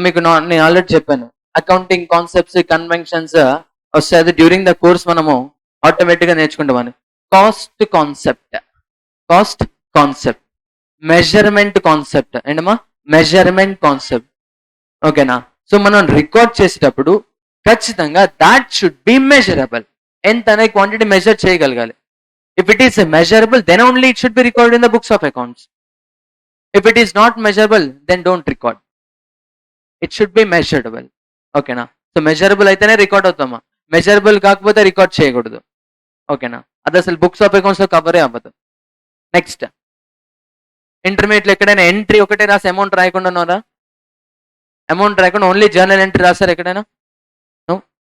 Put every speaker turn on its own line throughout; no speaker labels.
మీకు నేను ఆల్రెడీ చెప్పాను, అకౌంటింగ్ కాన్సెప్ట్స్ కన్వెన్షన్స్ వస్తాయి డ్యూరింగ్ ద కోర్స్ మనము ఆటోమేటిక్గా నేర్చుకుంటామని. కాస్ట్ కాన్సెప్ట్, మెజర్మెంట్ కాన్సెప్ట్ ఏంటమ్మా, మెజర్మెంట్ కాన్సెప్ట్. ఓకేనా? సో మనం రికార్డ్ చేసేటప్పుడు ఖచ్చితంగా దాట్ షుడ్ బి మెజరబుల్. ఎంత అనే క్వాంటిటీ మెజర్ చేయగలగాలి. If it is measurable then only it should be record in the books of accounts. If it is not measurable then don't record. It should be measurable. ఓకేనా? So measurable అయితేనే record అవుతామా, measurable కాకపోతే record చేయకూడదు. ఓకేనా? అది అసలు books of accounts లో కవరే అవ్వదు. నెక్స్ట్, ఇంటర్మీడియట్లో ఎక్కడైనా ఎంట్రీ ఒకటే రాసి అమౌంట్ రాయకుండా ఉన్నారా? అమౌంట్ రాయకుండా ఓన్లీ జర్నల్ ఎంట్రీ రాస్తారు ఎక్కడైనా?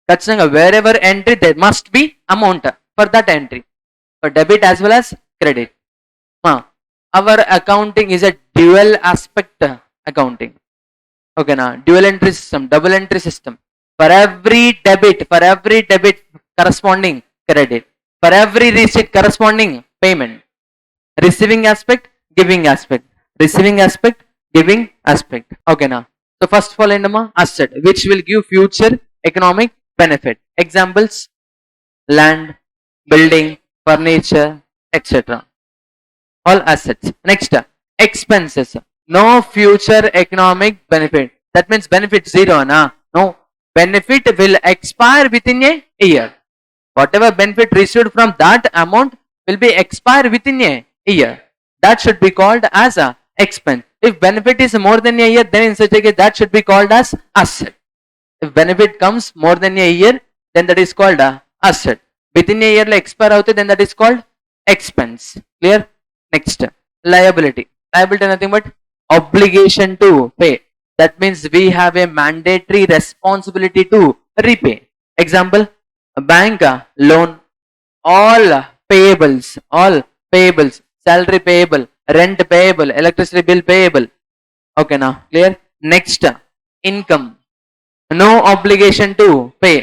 ఖచ్చితంగా wherever entry there must be amount for that entry, for debit as well as credit. Our accounting is a dual aspect accounting. ఓకేనా? Dual entry system, double entry system. For every debit corresponding credit, for every receipt corresponding payment. Receiving aspect, giving aspect, receiving aspect, giving aspect. ఓకేనా? So first of all ఏంటమ్మా, asset which will give future economic benefit. Examples, land, building, furniture, etcetera. All assets. Next, expenses. No future economic benefit. That means benefit zero, na? No. Benefit will expire within a year. Whatever benefit received from that amount will be expire within a year. That should be called as a expense. If benefit is more than a year, then in such a case that should be called as asset. If benefit comes more than a year, then that is called a asset. Within a year expire out, then that is called expense. Clear? Next, liability. Liability nothing but obligation to pay. That means we have a mandatory responsibility to repay. Example, a bank loan, all payables, salary payable, rent payable, electricity bill payable. Okay, now clear? Next, income. No obligation to pay.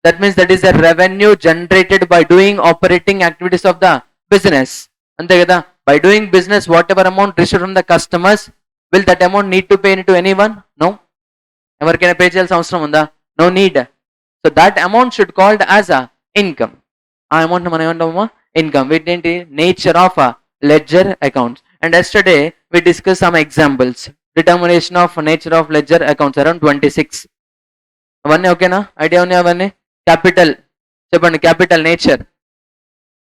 That means that is the revenue generated by doing operating activities of the business. Ante kada, by doing business, whatever amount received from the customers, will that amount need to pay to anyone? No. ఎవరికైనా pay చేయాల్సిన అవసరం ఉందా? No need. So that amount should called as a income. ఆ amount మనం ఏమంటామా? Income. వీటేంటి? Nature of ledger accounts. And yesterday we discuss some examples. Determination of nature of ledger accounts around 26. అవన్నీ ఓకేనా? ఐడియా ఉన్నాయి అవన్నీ? క్యాపిటల్ చెప్పండి. Capital, nature,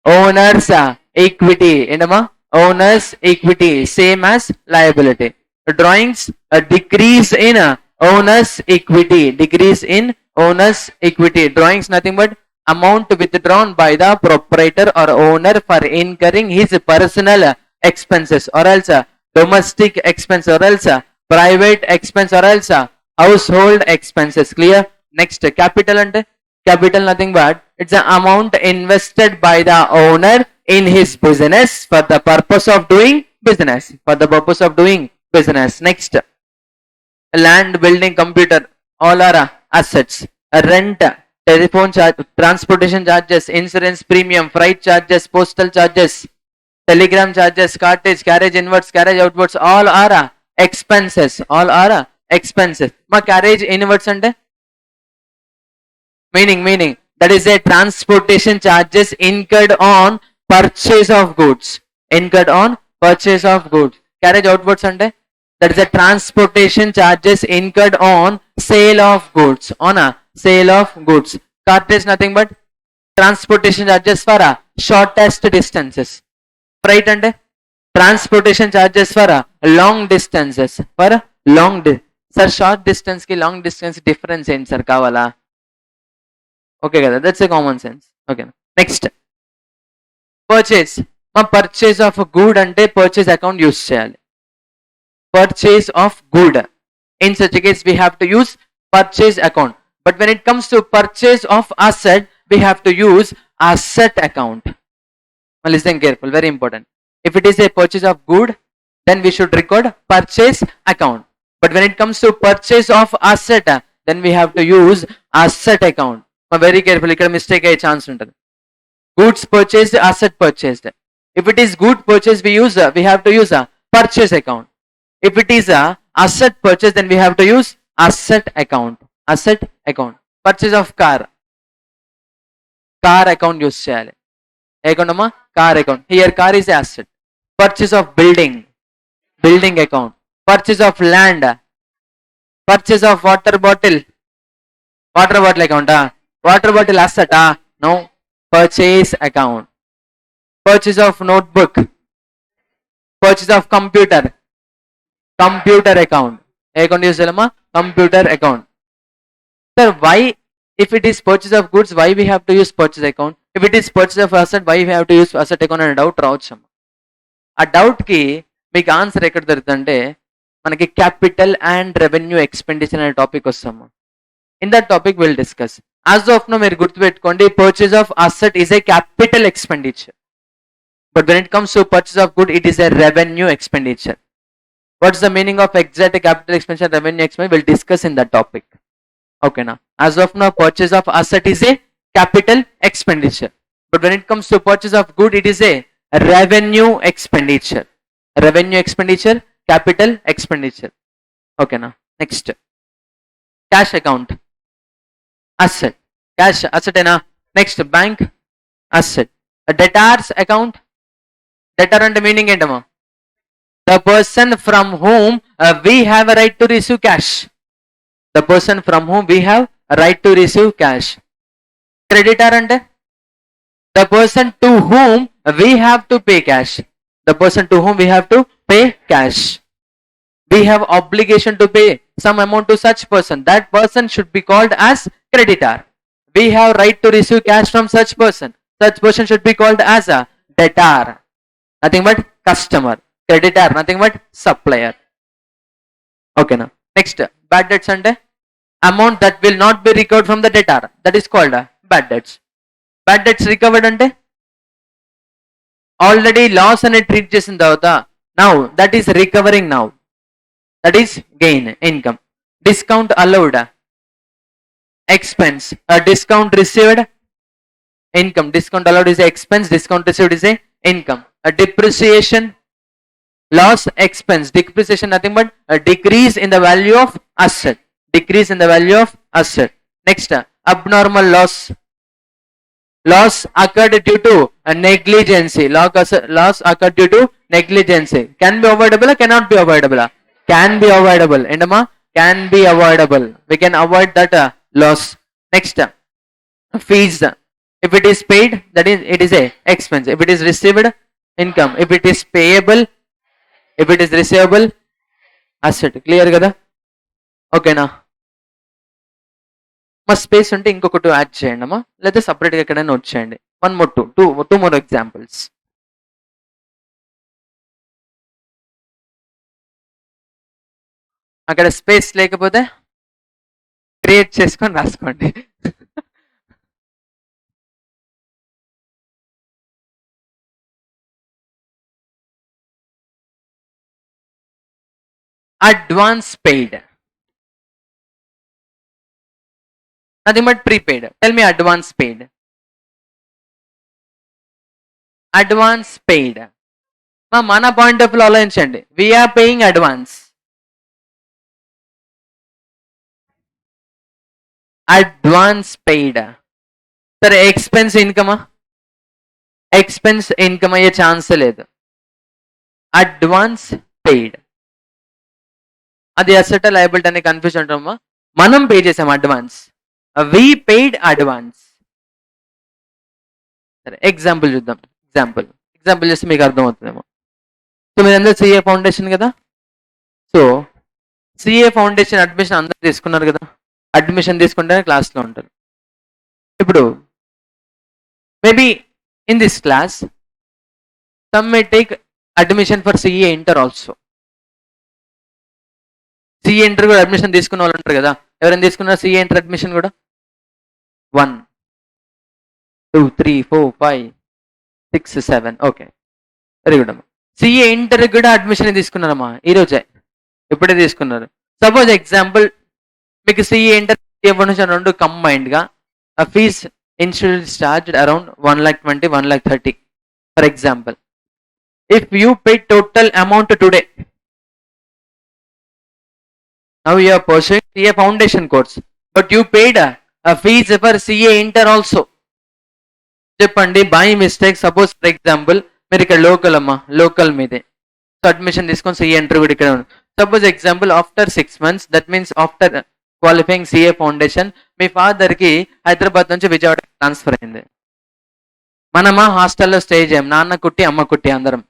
owners equity. ఏంటమ్మా? Owners equity same as liability. Drawings, a decrease in owner's equity. Decrease in owner's equity. Drawings nothing but amount withdrawn by the proprietor or owner for incurring his personal expenses, or else domestic expense, or else private expense, or else household expenses. Clear? Next, capital and capital nothing but it's the amount invested by the owner in his business for the purpose of doing business. For the purpose of doing business. Next, land, building, computer, all are assets. Rent, telephone charge, transportation charges, insurance premium, freight charges, postal charges, telegram charges, cartage, carriage inwards, carriage outwards, all are expenses. All are expenses. Ma carriage inwards ante meaning that is a transportation charges incurred on purchase of goods. Incurred on purchase of goods. Carriage outwards ante that is a transportation charges incurred on sale of goods. On a sale of goods. Cartage nothing but transportation charges for shortest distances. Freight ante transportation charges for long distances. For long sir, short distance ki long distance difference ఏంటి sir కావాలా? Okay కదా, that's a common sense. Okay. Next, purchase. మా purchase of good అంటే purchase account use చేయాలి. Purchase of good. In such a case, we have to use purchase account. But when it comes to purchase of asset, we have to use asset account. Now listen careful, very important. If it is a purchase of good, then we should record purchase account. But when it comes to purchase of asset, then we have to use asset account. Now very careful, ikkada mistake aye chance untadi. Goods purchased, asset purchased. If it is good purchase, we have to use a purchase account. If it is a asset purchase, then we have to use asset account. Asset account. Purchase of car. Car account use చేయాలి. ఏ account అమ్మా? Car account. Here car is asset. Purchase of building. Building account. Purchase of land. Purchase of water bottle. Water bottle account. Water bottle asset. No. Purchase account. Purchase of notebook. Purchase of computer. Computer account. ఏ account use చేయాలమ్మా? Computer account. Sir, why if it is purchase of goods, why we have to use purchase account? If it is purchase of asset, why we have to use asset account అనే doubt రావచ్చు. ఆ doubt కి మీకు answer ఎక్కడ దొరుకుతుందంటే మనకి capital and revenue expenditure అనే topic వస్తాము. In that topic will discuss. As of now మీరు గుర్తుపెట్టుకోండి, purchase of asset is a capital expenditure, but when it comes to purchase of good it is a revenue expenditure. What's the meaning of exact capital expenditure, revenue expenditure, will discuss in that topic. ఓకేనా? As of now purchase of asset is A capital expenditure, but when it comes to purchase of good it is a revenue expenditure. Revenue expenditure, capital expenditure. Okay na? Next, cash account, asset. Cash asset na? Next, bank asset. A debtors account. Debtor and meaning entama, the person from whom we have a right to receive cash. The person from whom we have a right to receive cash. Creditor and the person to whom we have to pay cash. The person to whom we have to pay cash. We have obligation to pay some amount to such person. That person should be called as creditor. We have right to receive cash from such person. Such person should be called as a debtor. Nothing but customer. Creditor, nothing but supplier. Okay now. Next, bad debts and amount that will not be recovered from the debtor. That is called bad debts. Bad debts recovered అంటే already loss అనే treat చేసిన తర్వాత now that is recovering, now that is gain, income. Discount allowed, expense. Discount received, income. Discount allowed is expense, discount received is income. Depreciation, loss, expense. Depreciation nothing but decrease in the value of asset. Decrease in the value of asset. Next, abnormal loss. Loss occurred due to negligence. Loss occurred due to negligence. Can be avoidable or cannot be avoidable? Can be avoidable. Endama? Can be avoidable. We can avoid that loss. Next, fees. If it is paid, that is it is a expense. If it is received, income. If it is payable, if it is receivable, asset. Clear kada? ఓకేనా? మా space ఉంటే ఇంకొకటి add చేయండి అమ్మా, లేదా సపరేట్గా ఎక్కడైనా note చేయండి. One more two more examples. అక్కడ స్పేస్ లేకపోతే క్రియేట్ చేసుకొని రాసుకోండి. Advance paid, nothing but prepaid. Tell me advance paid. Advance paid. మన పాయింట్ ఆఫ్ వ్యూ ఆలోచించండి. We are paying advance. Advance paid. సరే, ఎక్స్పెన్స్ ఇన్కమా? ఎక్స్పెన్స్ ఇన్కమ్ అయ్యే chance లేదు. Advance paid అది అసెట్ లయబిలిటీ అనే కన్ఫ్యూజన్ ఉంటామా? మనం పే చేసాం అడ్వాన్స్. We paid advance. సరే, ఎగ్జాంపుల్ చూద్దాం. ఎగ్జాంపుల్ చేస్తే మీకు అర్థమవుతుందేమో. సో మీరందరూ సిఏ ఫౌండేషన్ కదా. సో సిఏ ఫౌండేషన్ అడ్మిషన్ అందరూ తీసుకున్నారు కదా. అడ్మిషన్ తీసుకుంటే క్లాస్లో ఉంటారు. ఇప్పుడు maybe in this class some may take admission for CA inter also. CA inter కూడా అడ్మిషన్ తీసుకున్న వాళ్ళు ఉంటారు కదా. ఎవరైనా తీసుకున్నారు సిఏ ఇంటర్ అడ్మిషన్ కూడా? 1 2 3 4 5 6 7. ఓకే, వెరీ గుడ్ అమ్మా. సిఏ ఇంటర్ కూడా అడ్మిషన్ తీసుకున్నారమ్మా ఈరోజే, ఇప్పుడే తీసుకున్నారు. సపోజ్ ఎగ్జాంపుల్ మీకు సిఏ ఇంటర్ రెండు కంబైన్డ్గా fees insurance charge around 1,20,000 1,30,000 for example. If you pay total amount today, Now you are pursuing CA foundation course, but you paid a fees for CA inter also. చెప్పండి, by mistake suppose for example మీరు ఇక్కడ local అమ్మా, local మీదే, so admission తీసుకొని CA inter కూడా ఇక్కడ ఉంది. Suppose example after 6 months, that means after qualifying CA foundation me father కి హైదరాబాద్ నుంచి విజయవాడ ట్రాన్స్ఫర్ అయింది. మనమా హాస్టల్లో స్టే చేయం, నాన్న కుట్టి అమ్మ కుట్టి అందరం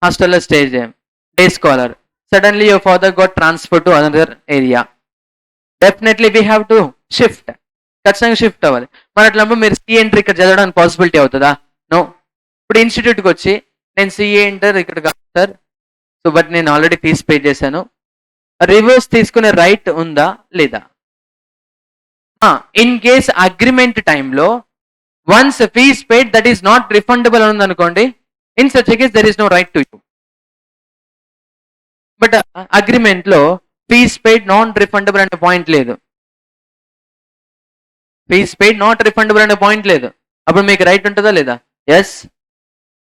హాస్టల్లో స్టే చేయం, day scholar. Suddenly your father got transfer to another area, definitely we have to shift, ఖచ్చితంగా షిఫ్ట్ అవ్వాలి. మరి అట్లప్పుడు మీరు సిఏ ఇంటర్ ఇక్కడ చదవడానికి పాసిబిలిటీ అవుతుందా? నో. ఇప్పుడు ఇన్స్టిట్యూట్కి వచ్చి నేను సిఏ ఇంటర్ ఇక్కడ కాదు సార్, సో బట్ నేను ఆల్రెడీ ఫీజ్ పే చేశాను, రివర్స్ తీసుకునే రైట్ ఉందా లేదా? ఇన్ కేస్ అగ్రిమెంట్ టైంలో once fees paid that is not refundable అని ఉందనుకోండి, in such case there is no right to you. But agreement లో ఫీజ్ పెయిడ్ నాన్ రిఫండబుల్ అనే పాయింట్ లేదు, ఫీజ్ పెయిడ్ నాట్ రిఫండబుల్ అనే point లేదు, అప్పుడు మీకు రైట్ ఉంటుందా లేదా? ఎస్.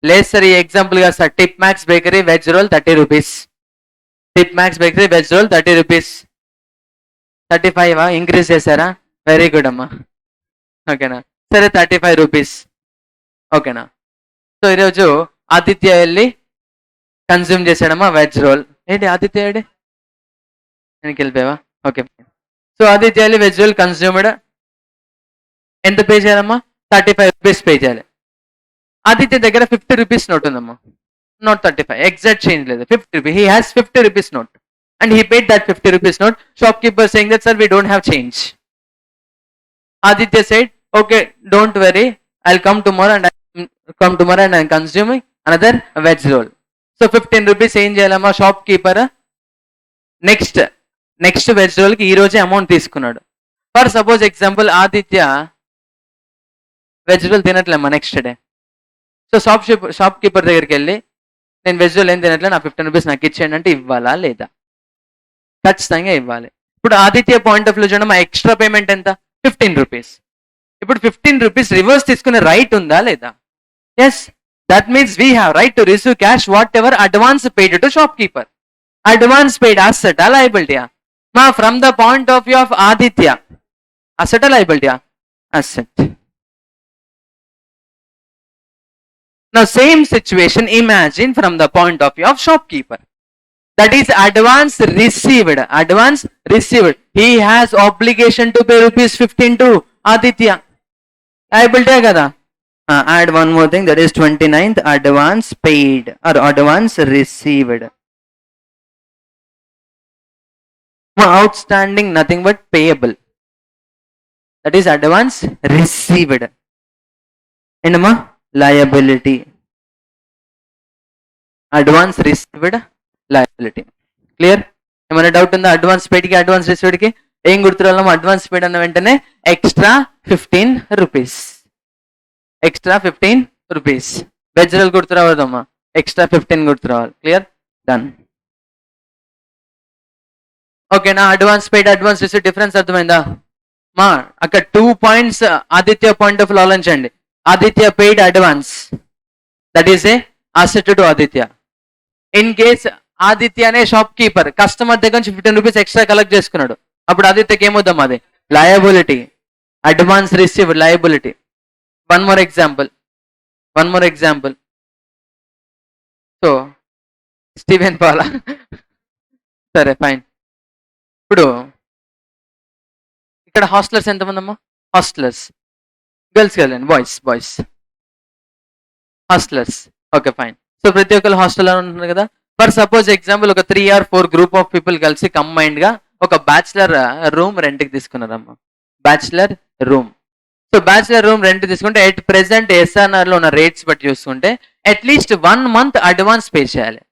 లేదు సార్, ఈ ఎగ్జాంపుల్ గా sir tip max bakery veg roll 30 rupees, tip max bakery veg roll 30 rupees, 35 increase చేశారా? వెరీ గుడ్ అమ్మా, ఓకేనా, సరే 35 రూపీస్, ఓకేనా. సో ఈరోజు ఆదిత్య వెళ్ళి కన్జ్యూమ్ చేశాడమ్మా వెజ్ రోల్. ఏంటి ఆదిత్య ఏడి నేను వెళ్ళిపోయావా? ఓకే. సో ఆదిత్య వెళ్ళి వెజ్ రోల్ కన్జ్యూమ్డ్ ఎంత పే చేయాలమ్మా? 35 రూపీస్ పే చేయాలి. ఆదిత్య దగ్గర 50 రూపీస్ నోట్ ఉందమ్మా, నాట్ 35, ఎగ్జాక్ట్ చేంజ్ లేదు, 50 rupees, he has 50 rupees note and he paid that 50 rupees note. Shop keeper saying that sir we don't have change. Aditya said okay, don't worry, I'll come tomorrow and I'm consuming another veg roll. So 15 rupees ఏం చేయాలమ్మా? Shopkeeper next veg roll కి ఈ రోజే amount తీసుకున్నాడు. For suppose example Aditya veg roll తినట్లేమ్మా next day, so shopkeeper దగ్గరికి వెళ్ళి నేను వెజ్ రోల్ ఏం తినట్లే, నా 15 రూపీస్ నాకు ఇచ్చేయండి అంటే ఇవ్వాలా లేదా? ఖచ్చితంగా ఇవ్వాలి. ఇప్పుడు ఆదిత్య పాయింట్ ఆఫ్ వ్యూ చూడండి, మా ఎక్స్ట్రా పేమెంట్ ఎంత? 15 రూపీస్. ఇప్పుడు 15 రూపీస్ రివర్స్ తీసుకునే రైట్ ఉందా లేదా? Yes. That means we have right to receive cash whatever advance paid to shopkeeper. Advance paid asset ఆ లయబిలిటీయా? మా from the point of view of Aditya asset ఆ లయబిలిటీయా? Asset. Now same situation imagine from the point of view of shopkeeper. That is advance received. Advance received. He has obligation to pay rupees 15 to Aditya. Liability kada? Add one more thing, that is 29th advance paid or advance received. Outstanding nothing but payable. That is advance received. Endama liability. Advance received liability. Clear? ఏమైనా doubt ఉందా? Advance paid కి advance received కి ఏం గుర్తురావాలమ్మా? Advance paid అన్న వెంటనే extra 15 rupees, extra 15 rupees. Veg roll గుర్తురావద్దమ్మా, extra 15 గుర్తురావాలి. క్లియర్? డన్. ఓకేనా? Advance paid advance received difference అర్థమైందా మా? అక్కడ 2 పాయింట్స్ ఆదిత్య పాయింట్ ఆఫ్ ఆలోచించండి. Aditya paid advance, that is a asset to Aditya. In case Aditya అనే షాప్ కీపర్ కస్టమర్ దగ్గర నుంచి 15 రూపీస్ ఎక్స్ట్రా కలెక్ట్ చేసుకున్నాడు, అప్పుడు ఆదిత్యకి ఏమవుతాం? అది liability. Advance received liability. One more example. So Steven పాలా, సరే ఫైన్. ఇప్పుడు ఇక్కడ హాస్టలర్స్ ఎంతమంది అమ్మా? హాస్టలర్స్ గర్ల్స్ కదండి, boys hostellers. Okay fine. So ప్రతి ఒక్కరు హాస్టల్లో ఉంటున్నారు కదా. ఫర్ సపోజ్ ఎగ్జాంపుల్ ఒక 3 or 4 గ్రూప్ ఆఫ్ పీపుల్ కలిసి కంబైన్డ్ గా ఒక బ్యాచులర్ రూమ్ రెంట్ కి తీసుకున్నారమ్మా. Bachelor room. So bachelor room rent తీసుకుంటే ఎట్ ప్రెసెంట్ ఎస్ఆర్ఆర్ లో ఉన్న రేట్స్ బట్టి చూసుకుంటే అట్లీస్ట్ 1 month అడ్వాన్స్ పే చేయాలి.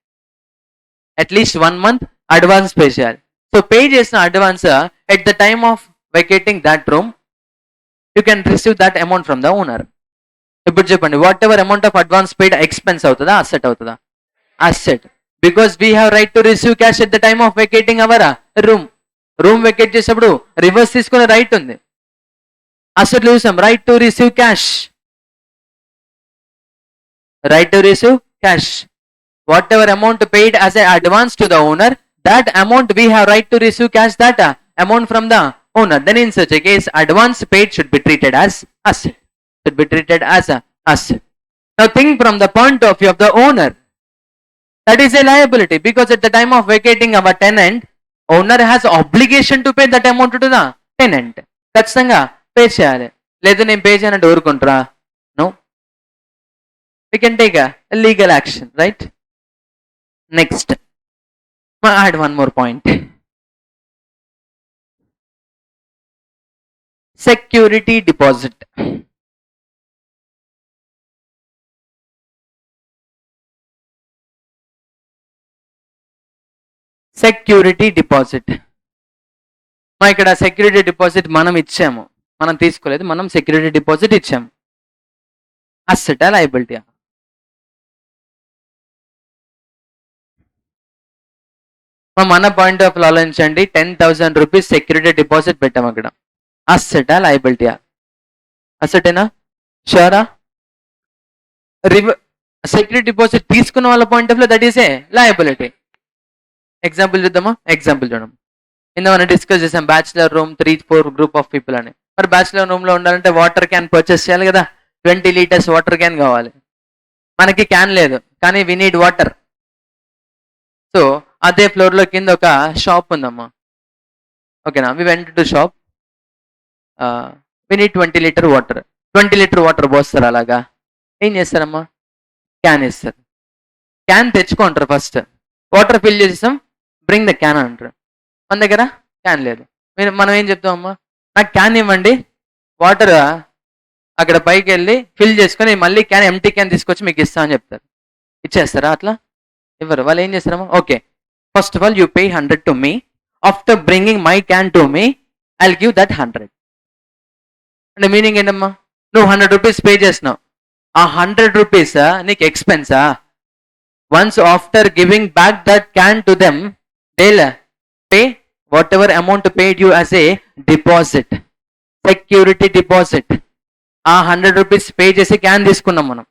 At least 1 month advance pay so. Pay పే చేసిన advance at the time of vacating that room you can receive that amount from the owner. ఇప్పుడు చెప్పండి, whatever amount of advance paid expense అవుతుందా asset అవుతుందా? Asset. Because we have right to receive cash at the time of vacating our room vacate చేసేప్పుడు reverse తీసుకునే right ఉంది. Asset చూసాం, right to receive cash, right to receive cash. Whatever amount paid as a advance to the owner that amount we have right to receive cash that amount from the owner. Then in such a case, advance paid should be treated as asset. Should be treated as a asset. Now think from the point of view of the owner. That is a liability because at the time of vacating our tenant, owner has obligation to pay that amount to the tenant. ఖచ్చితంగా pay చేయాలి. లేదు నేను pay చేయనంటే ఊరుకుంటారా? No. We can take a legal action, right? Next. I add one more point. Security deposit. Security deposit. మా ఇక్కడ security deposit మనం ఇచ్చాము, మనం తీసుకోలేదు, మనం సెక్యూరిటీ డిపాజిట్ ఇచ్చాము. అసెటా లయబిలిటీ? మన పాయింట్ ఆఫ్ ఆలోచించండి. 10,000 రూపీస్ సెక్యూరిటీ డిపాజిట్ పెట్టాము అక్కడ. అసెటా లయబిలిటీయా? అసెటేనా? షూరా? సెక్యూరిటీ డిపాజిట్ తీసుకున్న వాళ్ళ point of view that is a liability. Example చూద్దామా? ఎగ్జాంపుల్ చూడడం. ఇంత మనం డిస్కస్ చేసాం bachelor room 3-4 group of people అని. మరి బ్యాచులర్ రూమ్ లో ఉండాలంటే వాటర్ క్యాన్ పర్చేస్ చేయాలి కదా. 20 లీటర్స్ వాటర్ క్యాన్ కావాలి. మనకి క్యాన్ లేదు కానీ వి నీడ్ వాటర్. సో అదే ఫ్లోర్ లో కింద ఒక షాప్ ఉందమ్మా. ఓకేనా? We went to shop. We need 20 litre water. 20 litre water పోస్తారు. అలాగా ఏం చేస్తారమ్మా? క్యాన్ ఇస్తారు. క్యాన్ తెచ్చుకుంటారు. ఫస్ట్ వాటర్ ఫిల్ చేసేసాం, బ్రింగ్ ద క్యాన్ అంటారు. మన దగ్గర క్యాన్ లేదు. మనం ఏం చెప్తామమ్మా? నాకు క్యాన్ ఇవ్వండి, వాటర్ అక్కడ పైకి వెళ్ళి ఫిల్ చేసుకొని మళ్ళీ క్యాన్ ఎంటీ క్యాన్ తీసుకొచ్చి మీకు ఇస్తా అని చెప్తారు. ఇచ్చేస్తారా? అట్లా ఇవ్వరు. వాళ్ళు ఏం చేస్తారమ్మా? Okay, first of all you pay 100 to me. After bringing my can to me I will give that 100. అంటే మీనింగ్ ఏంటమ్మా? నువ్వు 100 రూపీస్ పే చేసినావు. ఆ 100 రూపీస్ నీకు ఎక్స్పెన్సా? Once after giving back that can to them, they'll pay whatever amount paid you as a deposit, security deposit. ఆ 100 rupees pay చేసి can తీసుకున్నాం మనం.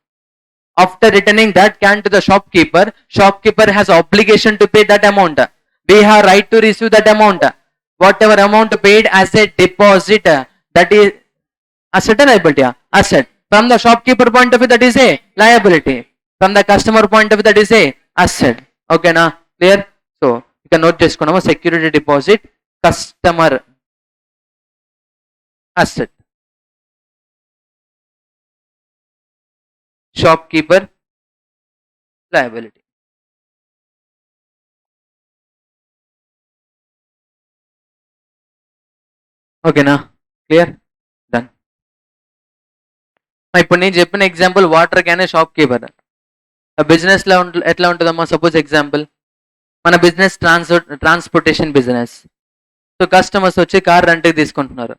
After returning that can to the shopkeeper has obligation to pay that amount. We have right to receive that amount. Whatever amount paid as a deposit, that is asset or liability? Asset. From the shopkeeper point of view that is a liability. From the customer point of view that is a asset. Okay na? Clear? So you can note చేసుకున్నాము. security deposit, customer asset, shopkeeper liability. Okay na? Clear? Done. ఇప్పుడు నేను చెప్పిన example water can shopkeeper. Business లో ఎట్లా ఉంటుందమ్మా? Suppose example మన business transportation business. So customers వచ్చి car రెంట్కి తీసుకుంటున్నారు.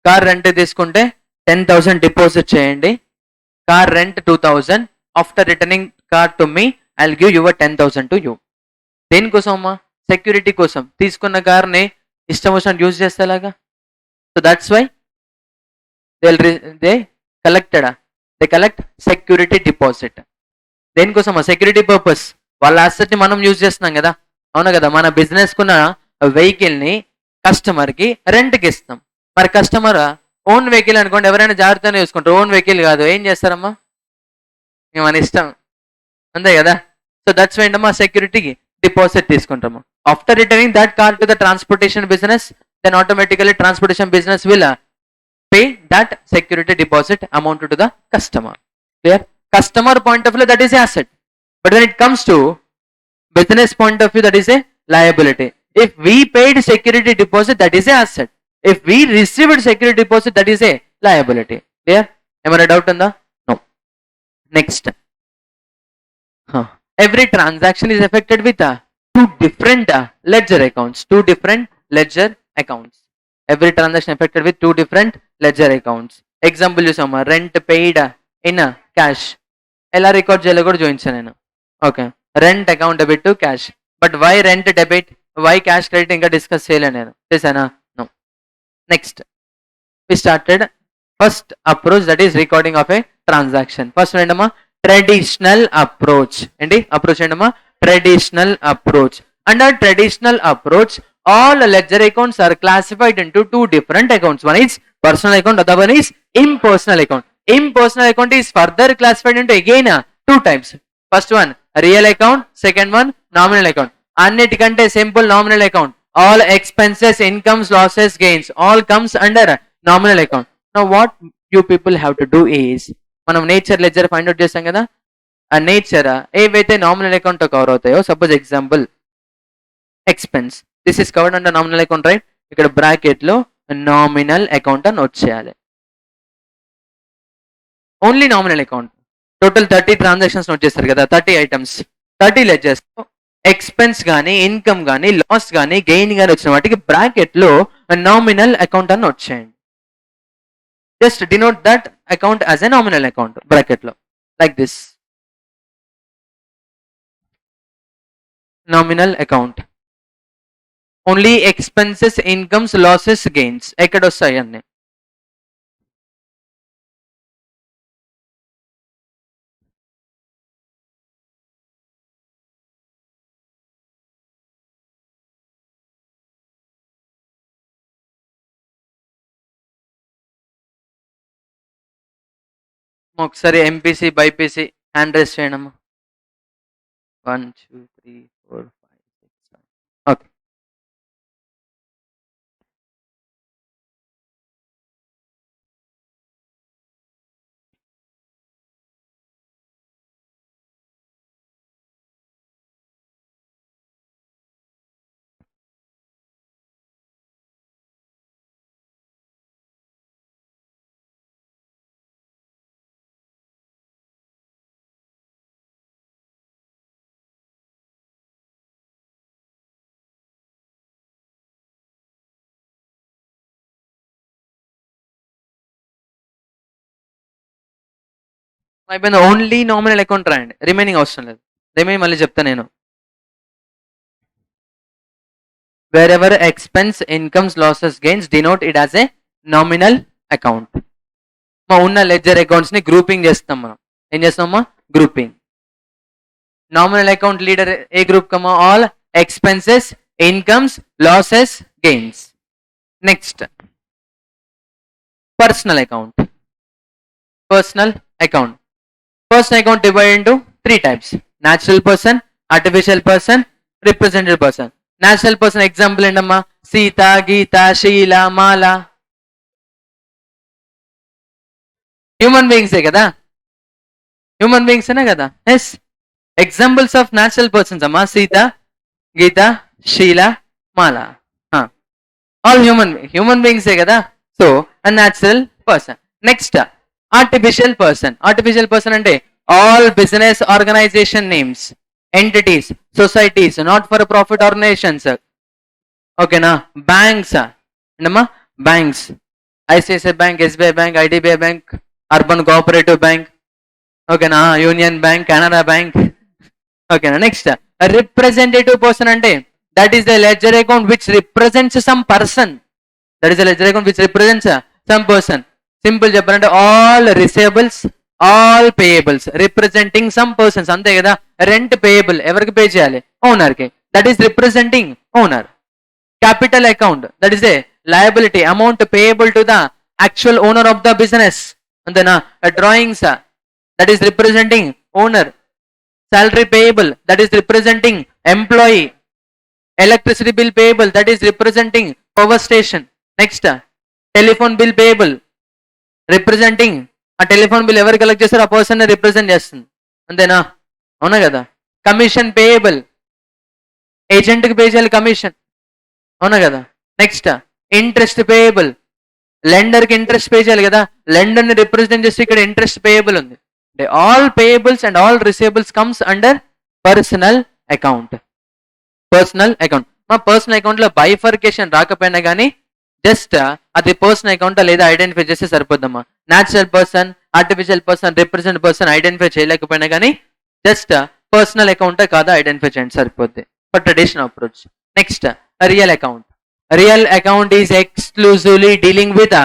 కార్ రెంట్కి తీసుకుంటే 10,000 డిపాజిట్ చేయండి. Car rent 2,000. After returning car to me I will give your 10,000 to you. దేనికోసం అమ్మా? సెక్యూరిటీ కోసం. తీసుకున్న కార్ని ఇష్టం వచ్చినట్టు యూజ్ చేసేలాగా. So that's why they collect security deposit. దేనికోసం? Security purpose. వాళ్ళ అసెట్ ని మనం యూజ్ చేస్తున్నాం కదా. అవునా కదా? మన బిజినెస్ కున్న వెహికల్ ని కస్టమర్ కి రెంట్ కి ఇస్తాం. మరి కస్టమర్ ఓన్ వెహికల్ అనుకోండి, ఎవరైనా జాగ్రత్తగా చూసుకుంటారు. ఓన్ వెహికల్ కాదు, ఏం చేస్తారమ్మా? మన ఇష్టం, అంతే కదా. సో దట్స్ వై అమ్మా సెక్యూరిటీకి డిపాజిట్ తీసుకుంటాము. After returning that car to the transportation business, then automatically transportation business will pay that security deposit amount to the customer. Clear? Customer point of view that is asset, but when it comes to business point of view that is a liability. If we paid security deposit, that is a asset. If we received security deposit, that is a liability. Clear? Am I doubt on the? No. Next. Every transaction is affected with two different ledger accounts. Two different ledger accounts. Every transaction affected with two different ledger accounts. Example చూసామా? Rent paid in cash. ఎలా record చేయాలో కూడా చూపించాను నేను. Okay, rent account debit to cash. But why rent debit, why cash credit ఇంకా discuss చేయలేను నేను. చేశానా? No. Next we started first approach, that is recording of a transaction. First ఏంటమ్మా? Traditional approach. ఏంటి అప్రోచ్? ఏంటమ్మా? Traditional approach. Under traditional approach, all ledger accounts are classified into two different accounts. One is personal account, other one is impersonal account. Impersonal account is further classified into again two types. First one real account, second one nominal account. అన్నిటికంటే simple nominal account. All expenses, incomes, losses, gains all comes under nominal account. Now what you people have to do is, మనం nature ledger find out చేస్తాం కదా, ఆ nature ఏవైతే nominal account తో cover అవుతాయో, suppose example expense, this is covered under nominal account right, ఇక్కడ bracket లో nominal account అని నోట్ చేయాలి. Only nominal account. Total 30 transactions note చేస్తారు కదా, 30 ఐటమ్స్, 30 లెడ్జర్స్. ఎక్స్పెన్స్ కానీ, ఇన్కమ్ కానీ, లాస్ కానీ, గెయిన్ కానీ వచ్చిన వాటికి బ్రాకెట్ లో నామినల్ అకౌంట్ అని నోట్ చేయండి. Just denote that account as a nominal account bracket లో, like this nominal account. Only expenses, incomes, losses, gains ఎక్కడ వస్తాయి అన్ని. ఒకసారి ఎంపీసీ బైపీసీ హ్యాండ్ రైస్ చేయడం. 1 2 3 4 5 6 7. ఓకే, అయిపోయింది. ఓన్లీ నామినల్ అకౌంట్ రాయండి, రిమైనింగ్ అవసరం లేదు. రిమైనింగ్ మళ్ళీ చెప్తా నేను. wherever expense, incomes, losses, gains denote it as a nominal account. మా ఉన్న లెడ్జర్ అకౌంట్స్ ని గ్రూపింగ్ చేస్తాం మనం. ఏం చేస్తామమ్మా? గ్రూపింగ్. నామినల్ అకౌంట్ లీడర్ ఏ గ్రూప్ కమ్మా? All expenses, incomes, losses, gains. Next personal account. Personal account. Personal account divide into 3 types: natural person, artificial person, represented person. Natural person example ఏంటమ్మా? సీత, గీత, శీల, మాల. Human బీయింగ్సే కదా, human బీయింగ్సేనే కదా. Yes, examples of natural persons అమ్మా: Sita, Gita, Sheela, Mala. All human బీయింగ్సే కదా. So natural person. Next artificial person. Artificial person అంటే all business organization names, entities, societies, not for profit organizations. ఓకేనా? బ్యాంక్స్ ఏంటమ్మా? Banks, ICICI bank, SBI bank, IDBI bank, urban cooperative bank. ఓకేనా? Union bank, Canara bank. ఓకేనా? Next representative person అంటే that is the ledger account which represents some person. That is the ledger account which represents some person. Simple చెప్పాలంటే all receivables, all payables representing some persons. అంతే కదా. Rent payable ఎవరికి pay చేయాలి? Owner కి. That is representing owner. Capital account, that is a liability, amount payable to the actual owner of the business. అంతేనా? Drawings, that is representing owner. salary payable, that is representing employee. Electricity bill payable, that is representing power station. Next telephone bill payable, representing ఆ telephone bill ఎవరు collect చేస్తారో ఆ person ని represent చేస్తుంది. అంతేనా? అవునా కదా. కమిషన్ పేయబుల్, ఏజెంట్ కి పే చేయాలి కమిషన్. అవునా కదా. నెక్స్ట్ ఇంట్రెస్ట్ పేయబుల్, లెండర్ కి ఇంట్రెస్ట్ పే చేయాలి కదా. లెండర్ ని రిప్రజెంట్ చేసి ఇక్కడ ఇంట్రెస్ట్ పేయబుల్ ఉంది. అంటే all payables and all receivables comes under personal account. Personal account. మా పర్సనల్ అకౌంట్ లో బైఫర్కేషన్ రాకపోయినా కానీ జస్ట్ అది పర్సనల్ అకౌంట్ లేదా ఐడెంటిఫై చేస్తే సరిపోద్దమ్మా. Natural person, artificial person, represent person identify చేయలేకపోయినా కానీ జస్ట్ పర్సనల్ అకౌంట్ కాదా ఐడెంటిఫై చేయండి సరిపోద్ది for traditional approach. Next real account. Real account is exclusively dealing with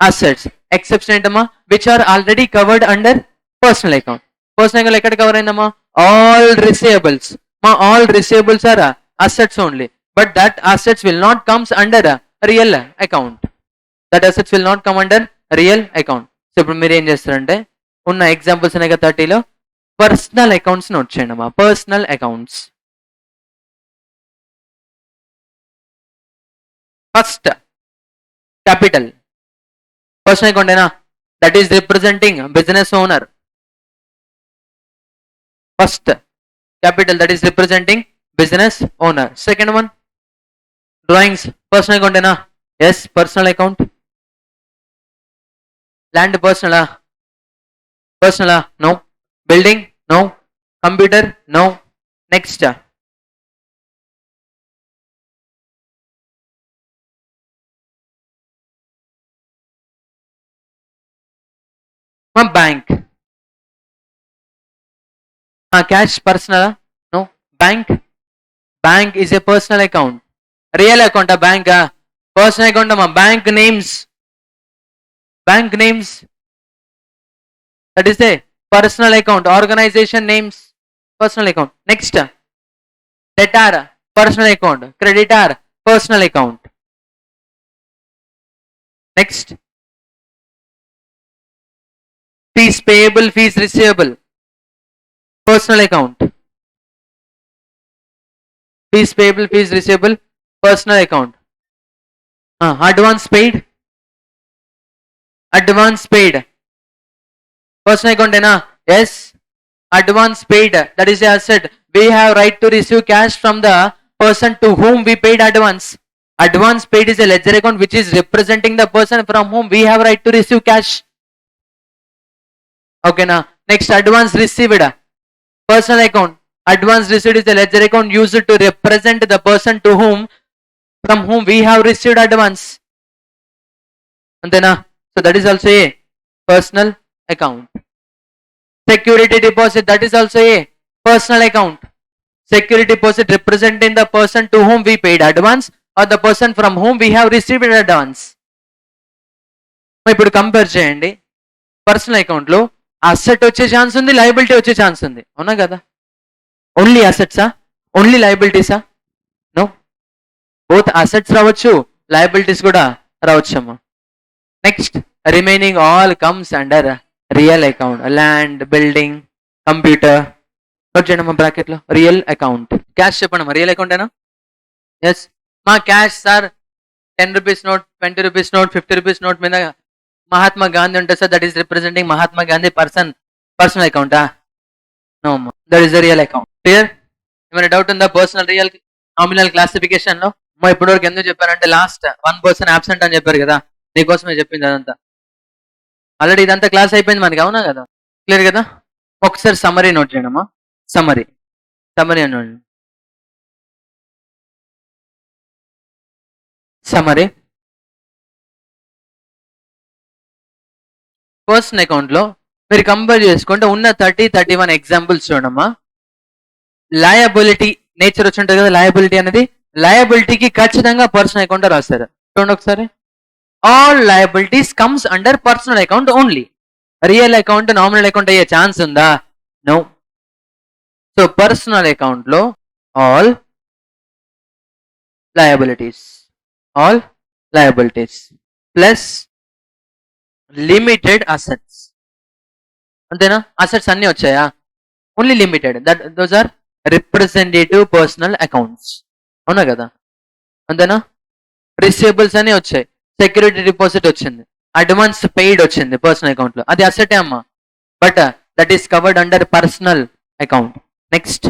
assets. Exception ఏంటమ్మా? Which are already covered under personal account. Personal account ఎక్కడ cover అయిందమ్మా? All receivables. మా all receivables are assets only, but that assets will not comes under a real account. That assets will not come under real account. So ఇప్పుడు మీరు ఏం చేస్తారంటే ఉన్న examples ఉన్నాయి కదా 30లో పర్సనల్ అకౌంట్స్ నోట్ చేయండి అమ్మా. Personal accounts. First capital. Personal account ఏనా, that is representing business owner. First capital, that is representing business owner. Second one, drawings. Personal account na? Yes, personal account. Land personal? Personal? No. Building? No. Computer? No. Next, bank. Cash personal? No. Bank is a personal account. Real account bank? Personal account bank names. Bank names, that is a personal account. Organization names, personal account. Next, debtor, personal account. Creditor, personal account. Next, fees payable, fees receivable, personal account. Fees payable, fees receivable, personal account. Advance paid, advance paid, personal account na? Yes, advance paid, that is a asset. We have right to receive cash from the person to whom we paid advance. Advance paid is a ledger account which is representing the person from whom we have right to receive cash. Okay na? Next, advance received, personal account. Advance received is a ledger account used to represent the person to whom, from whom we have received advance. Antena? So that is also a personal account. Security deposit, that is also a personal account. Security deposit representing the person to whom we paid advance or the person from whom we have received advance. ఇప్పుడు compare చేయండి. Personal account లో asset వచ్చే chance ఉంది, liability వచ్చే chance ఉంది, అవునా కదా? Only అసెట్సా? ఓన్లీ లయబిలిటీసా? నో, బోత్ అసెట్స్ రావచ్చు, లయబిలిటీస్ కూడా రావచ్చు అమ్మా. Next, remaining all comes under real account. Land, building, computer. Note చేయండి అమ్మా బ్రాకెట్ లో. Real account. క్యాష్ చెప్పండి అమ్మా, రియల్ అకౌంట్ ఏనా? ఎస్ మా cash sir 10 rupees note, 20 rupees note, 50 rupees note మీద మహాత్మా గాంధీ ఉంటుంది sir, that is representing Mahatma Gandhi personal అకౌంటా? నో అమ్మా, that is the real account. Clear? ఏమైనా డౌట్ ఉందా పర్సనల్ రియల్ నామినల్ క్లాసిఫికేషన్ లో? మా ఇప్పటి వరకు ఎందుకు చెప్పారంటే లాస్ట్ 1% absent అని చెప్పారు కదా, నీకోసమే చెప్పింది అదంతా. ఆల్రెడీ ఇదంతా క్లాస్ అయిపోయింది మనకి, అవునా కదా? క్లియర్ కదా? ఒకసారి సమరీ నోట్ చేయండి అమ్మా. సమరీ అని సమరీ. పర్సనల్ అకౌంట్ లో మీరు కంపేర్ చేసుకుంటే ఉన్న 31 ఎగ్జాంపుల్స్ చూడమ్మా. లయబిలిటీ నేచర్ వచ్చి ఉంటుంది కదా, లయబిలిటీ అనేది. లయబిలిటీకి ఖచ్చితంగా పర్సనల్ అకౌంట్ రాస్తారు. చూడండి ఒకసారి. All liabilities comes under personal account only. Real account nominal account అయ్యే ఛాన్స్ ఉందా? నో. సో పర్సనల్ అకౌంట్ లో all liabilities plus limited assets. అంతేనా? అసెట్స్ అన్ని వచ్చాయా? Only limited, that those are representative personal accounts, అవునా కదా? అంతేనా? రిసీవబుల్స్ అని వచ్చాయి, సెక్యూరిటీ డిపాజిట్ వచ్చింది, అడ్వాన్స్ పెయిడ్ వచ్చింది పర్సనల్ అకౌంట్ లో, అది అసెటే అమ్మా, but that is covered under personal account. Next,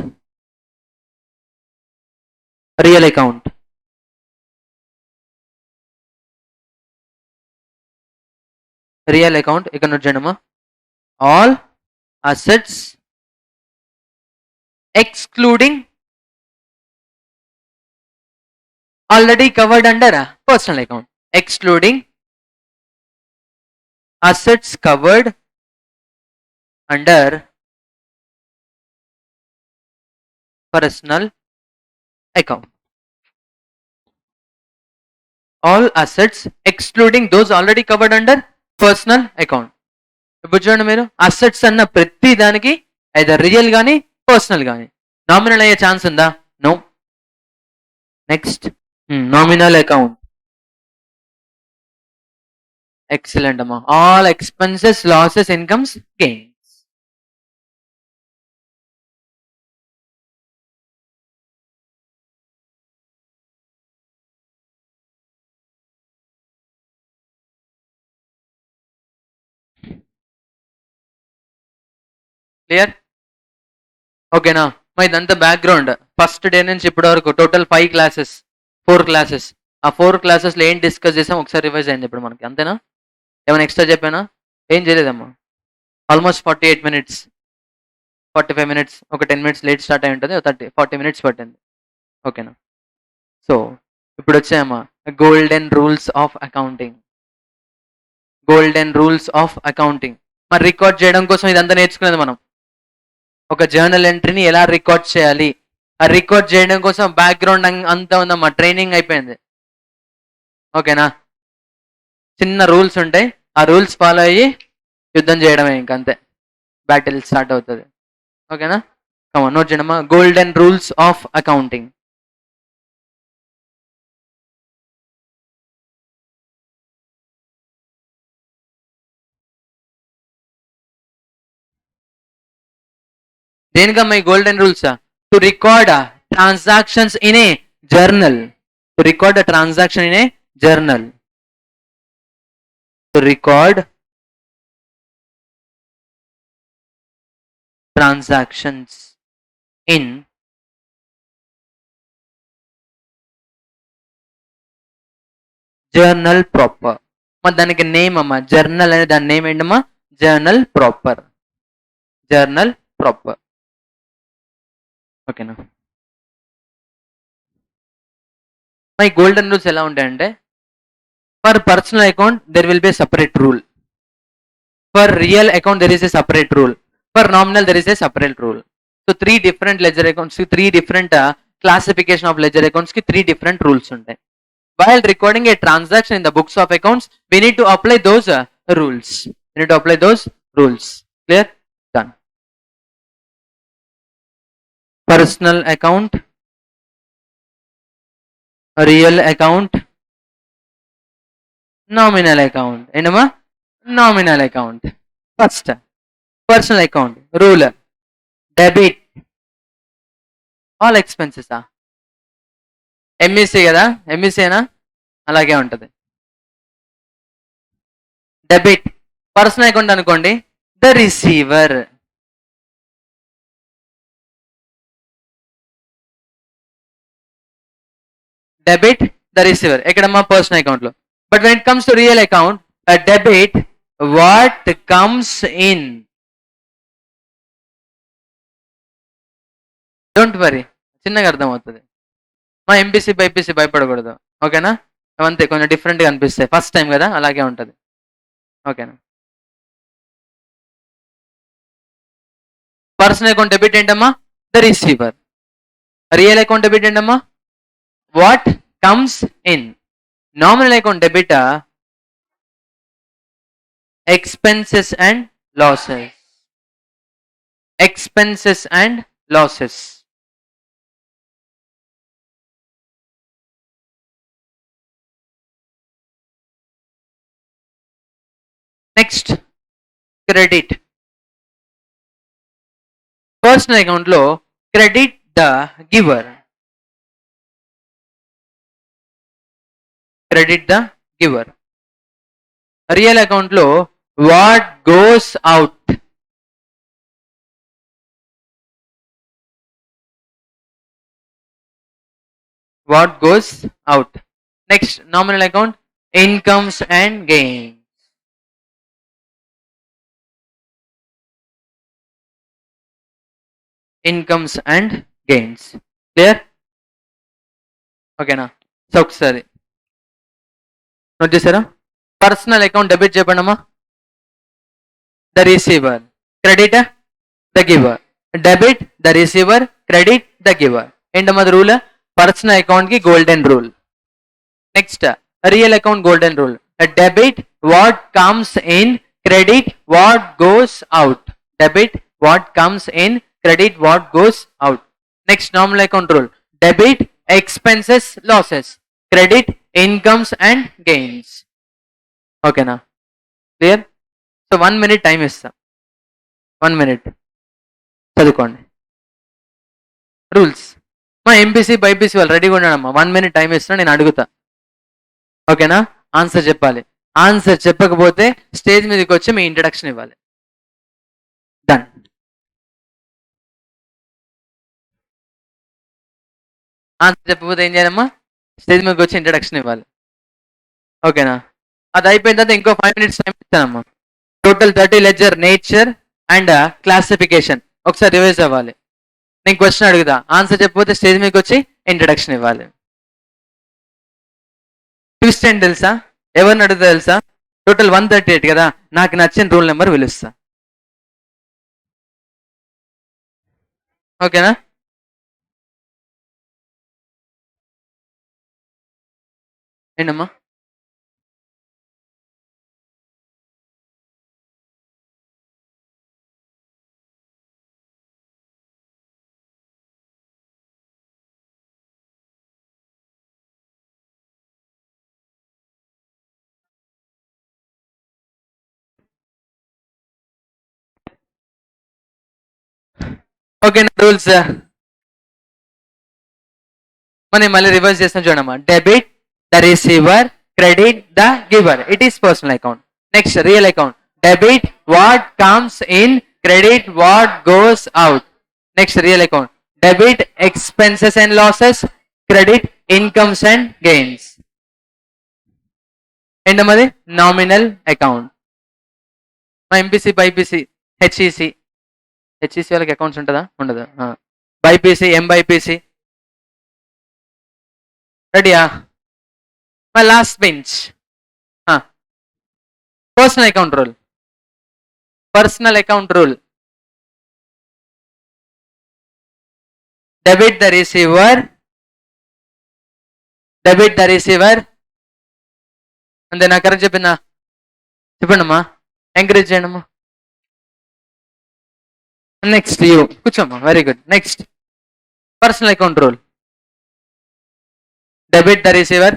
real account. Real account ఇక్కడ నోట్ చేయండి అమ్మా. All assets excluding already covered under personal account. Excluding assets covered under personal account. All assets excluding those already covered under personal account. ఇప్పుడు చూడండి మీరు, assets అన్న ప్రతి దానికి either real కానీ పర్సనల్ కానీ నామినల్ అయ్యే ఛాన్స్ ఉందా? No. Next nominal account. Excellent అమ్మా. All expenses, losses, incomes, gains. Clear? ఓకేనా? మరి ఇదంతా బ్యాక్గ్రౌండ్. ఫస్ట్ డే నుంచి ఇప్పటి వరకు టోటల్ 5 క్లాసెస్, 4 క్లాసెస్. ఆ 4 క్లాసెస్లో ఏం డిస్కస్ చేసాం ఒకసారి రివైజ్ అయింది ఇప్పుడు మనకి, అంతేనా? ఏమైనా ఎక్స్ట్రా చెప్పానా? ఏం చేయలేదమ్మా. ఆల్మోస్ట్ 48 మినిట్స్, 45 మినిట్స్, ఒక 10 మినిట్స్ లేట్ స్టార్ట్ అయి ఉంటుంది, 40 మినిట్స్ పట్టింది. ఓకేనా? సో ఇప్పుడు వచ్చాయమ్మా golden rules of accounting. Golden rules of accounting. మరి రికార్డ్ చేయడం కోసం ఇదంతా నేర్చుకునేది మనం. ఒక జర్నల్ ఎంట్రీని ఎలా రికార్డ్ చేయాలి, ఆ రికార్డ్ చేయడం కోసం బ్యాక్గ్రౌండ్ అంతా ఉందమ్మా, ట్రైనింగ్ అయిపోయింది. ఓకేనా? చిన్న రూల్స్ ఉంటాయి, ఆ రూల్స్ ఫాలో అయ్యి యుద్ధం చేయడమే, ఇంకంతే. బ్యాటిల్ స్టార్ట్ అవుతుంది. ఓకేనా? కమా నోట్ చేయడమ్మా. Golden rules of accounting. దేనికమ్మా ఈ golden rules? To record transactions in a journal. To record transaction in a journal. To record transactions in journal proper. మరి దానికి నేమ్ అమ్మా, జర్నల్ అనే దాని నేమ్ ఏంటమ్మా? Journal proper. Journal proper. ఓకేనా? మరి గోల్డెన్ రూల్స్ ఎలా ఉంటాయంటే, for personal account there will be separate rule. For real account there is a separate rule. For nominal there is a separate rule. So 3 different ledger accounts, 3 different classification of ledger accounts కి 3 different rules ఉంటాయి. While recording a transaction in the books of accounts, we need to apply those rules. We need to apply those rules. Clear? Done. Personal account, real account, nominal account. Enama? Nominal account. First, personal account. Rule. Debit. All expenses. MEC కదా, ఎంఈసీనా? అలాగే ఉంటుంది. Debit. Personal account అనుకోండి, the receiver. Debit the receiver ఎక్కడమ్మా? Personal account లో. But when it comes to real account, debit what comes in. Don't worry, చిన్నగా అర్థమవుతుంది. మా MPC BiPC భయపడకూడదు. ఓకేనా? అవంతే కొంచెం డిఫరెంట్గా అనిపిస్తాయి, ఫస్ట్ టైం కదా, అలాగే ఉంటుంది. ఓకేనా? పర్సనల్ అకౌంట్ డెబిట్ ఏంటమ్మా? The receiver. Real account debit ఏంటమ్మా? What comes in. Nominal account debit expenses and losses. Expenses and losses. Next credit. Personal account లో credit the giver. Credit the giver. Real account లో what goes out. What goes out. Next nominal account incomes and gains. Incomes and gains. Clear? ఓకేనా? So ఒకసారి note చేశారా? Personal account debit చెప్పండి అమ్మా. The receiver. Credit the giver. Debit the receiver, credit the giver. ఏంటమ్మా rule? Personal account కి golden rule. Next real account golden rule. Debit what comes in, credit what goes out. Debit what comes in, credit what goes out. Next normal account rule. Debit expenses losses, credit incomes and gains. ఓకేనా, clear? So 1 minute time ఇస్తా, 1 minute చదువుకోండి rules. మా MPC BiPC వాళ్ళు రెడీగా ఉన్నాడమ్మా, 1 minute time ఇస్తున్నా, నేను అడుగుతా. ఓకేనా, ఆన్సర్ చెప్పాలి. ఆన్సర్ చెప్పకపోతే స్టేజ్ మీదకి వచ్చి మీ ఇంట్రడక్షన్ ఇవ్వాలి. డన్. ఆన్సర్ చెప్పకపోతే ఏం చేయాలమ్మా? స్టేజ్ మీదకి వచ్చి ఇంట్రడక్షన్ ఇవ్వాలి. ఓకేనా, అది అయిపోయిన తర్వాత ఇంకో 5 minutes టైం ఇస్తానమ్మా. Total 30 ledger, nature and classification ఒకసారి రివైజ్ అవ్వాలి. నేను క్వశ్చన్ అడుగుతా, ఆన్సర్ చెప్పకపోతే స్టేజ్ మీదకి వచ్చి ఇంట్రడక్షన్ ఇవ్వాలి. ట్విస్ట్ ఏంటి తెలుసా? ఎవరిని అడుగుతా తెలుసా? టోటల్ 138 కదా, నాకు నచ్చిన రూల్ నెంబర్ పిలుస్తా. ఓకేనా? ఏంటమ్మా? ఓకేనా, రూల్స్ మనం మళ్ళీ రివర్స్ చేస్తాం చూడమ్మా. Debit the receiver, credit the giver, it is personal account. Next real account, debit what comes in, credit what goes out. Next real account, debit expenses and losses, credit incomes and gains. ఏంటమ్మది? Nominal account. మా MPC BiPC HEC, HEC వాళ్ళకి accounts ఉంటుందా? ఉండదు. BiPC MBiPC రెడీయా? My last bench, personal account rule. Personal account rule, debit the receiver, debit the receiver. అంతే, నా correct చెప్పినా? చెప్పండి అమ్మా, ఎంకరేజ్ చేయండి అమ్మా. నెక్స్ట్ యూ కూర్చోమ్మా, very good. Next personal account rule, debit the receiver,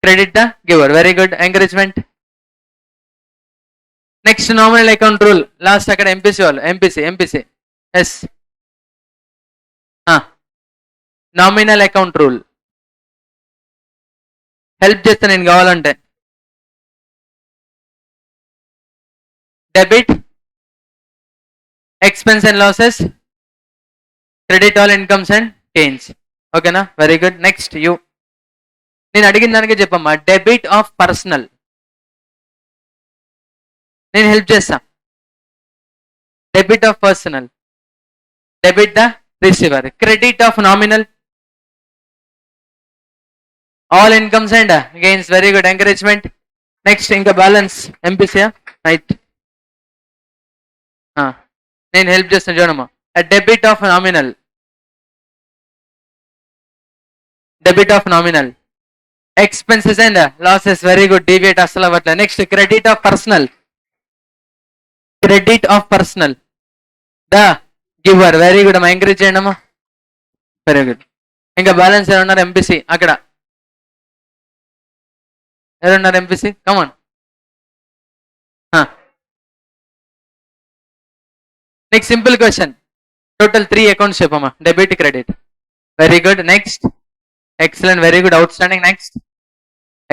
credit the giver, very good, encouragement. Next nominal account rule, last అక్కడ MPC వాళ్ళు, MPC yes. Nominal account rule help చేస్తా నేను కావాలంటే. Debit expense and losses, credit all incomes and gains. ఓకేనా, very good. Next you, నేను అడిగిన దానికే చెప్పమ్మా. డెబిట్ ఆఫ్ పర్సనల్ నేను హెల్ప్ చేస్తా. Debit of personal, debit the receiver, credit of nominal, all incomes and gains, very good, encouragement. Next ఇంకా balance MPC right. నేను help చేస్తాను చూడమ్మా. Debit of nominal, debit of nominal, expenses and losses, very good, deviate అసలు అవ్వట్లేదు. Next credit of personal, credit of personal the giver, very good అమ్మా, encourage చేయండి అమ్మా, very good. ఇంకా బ్యాలెన్స్ ఎవరున్నారు ఎంపీసీ? అక్కడ ఎవరున్నారు MPC? Come on. Next simple question, total 3 accounts చెప్పమ్మా. Debit, credit, very good. Next excellent, very good, out standing. Next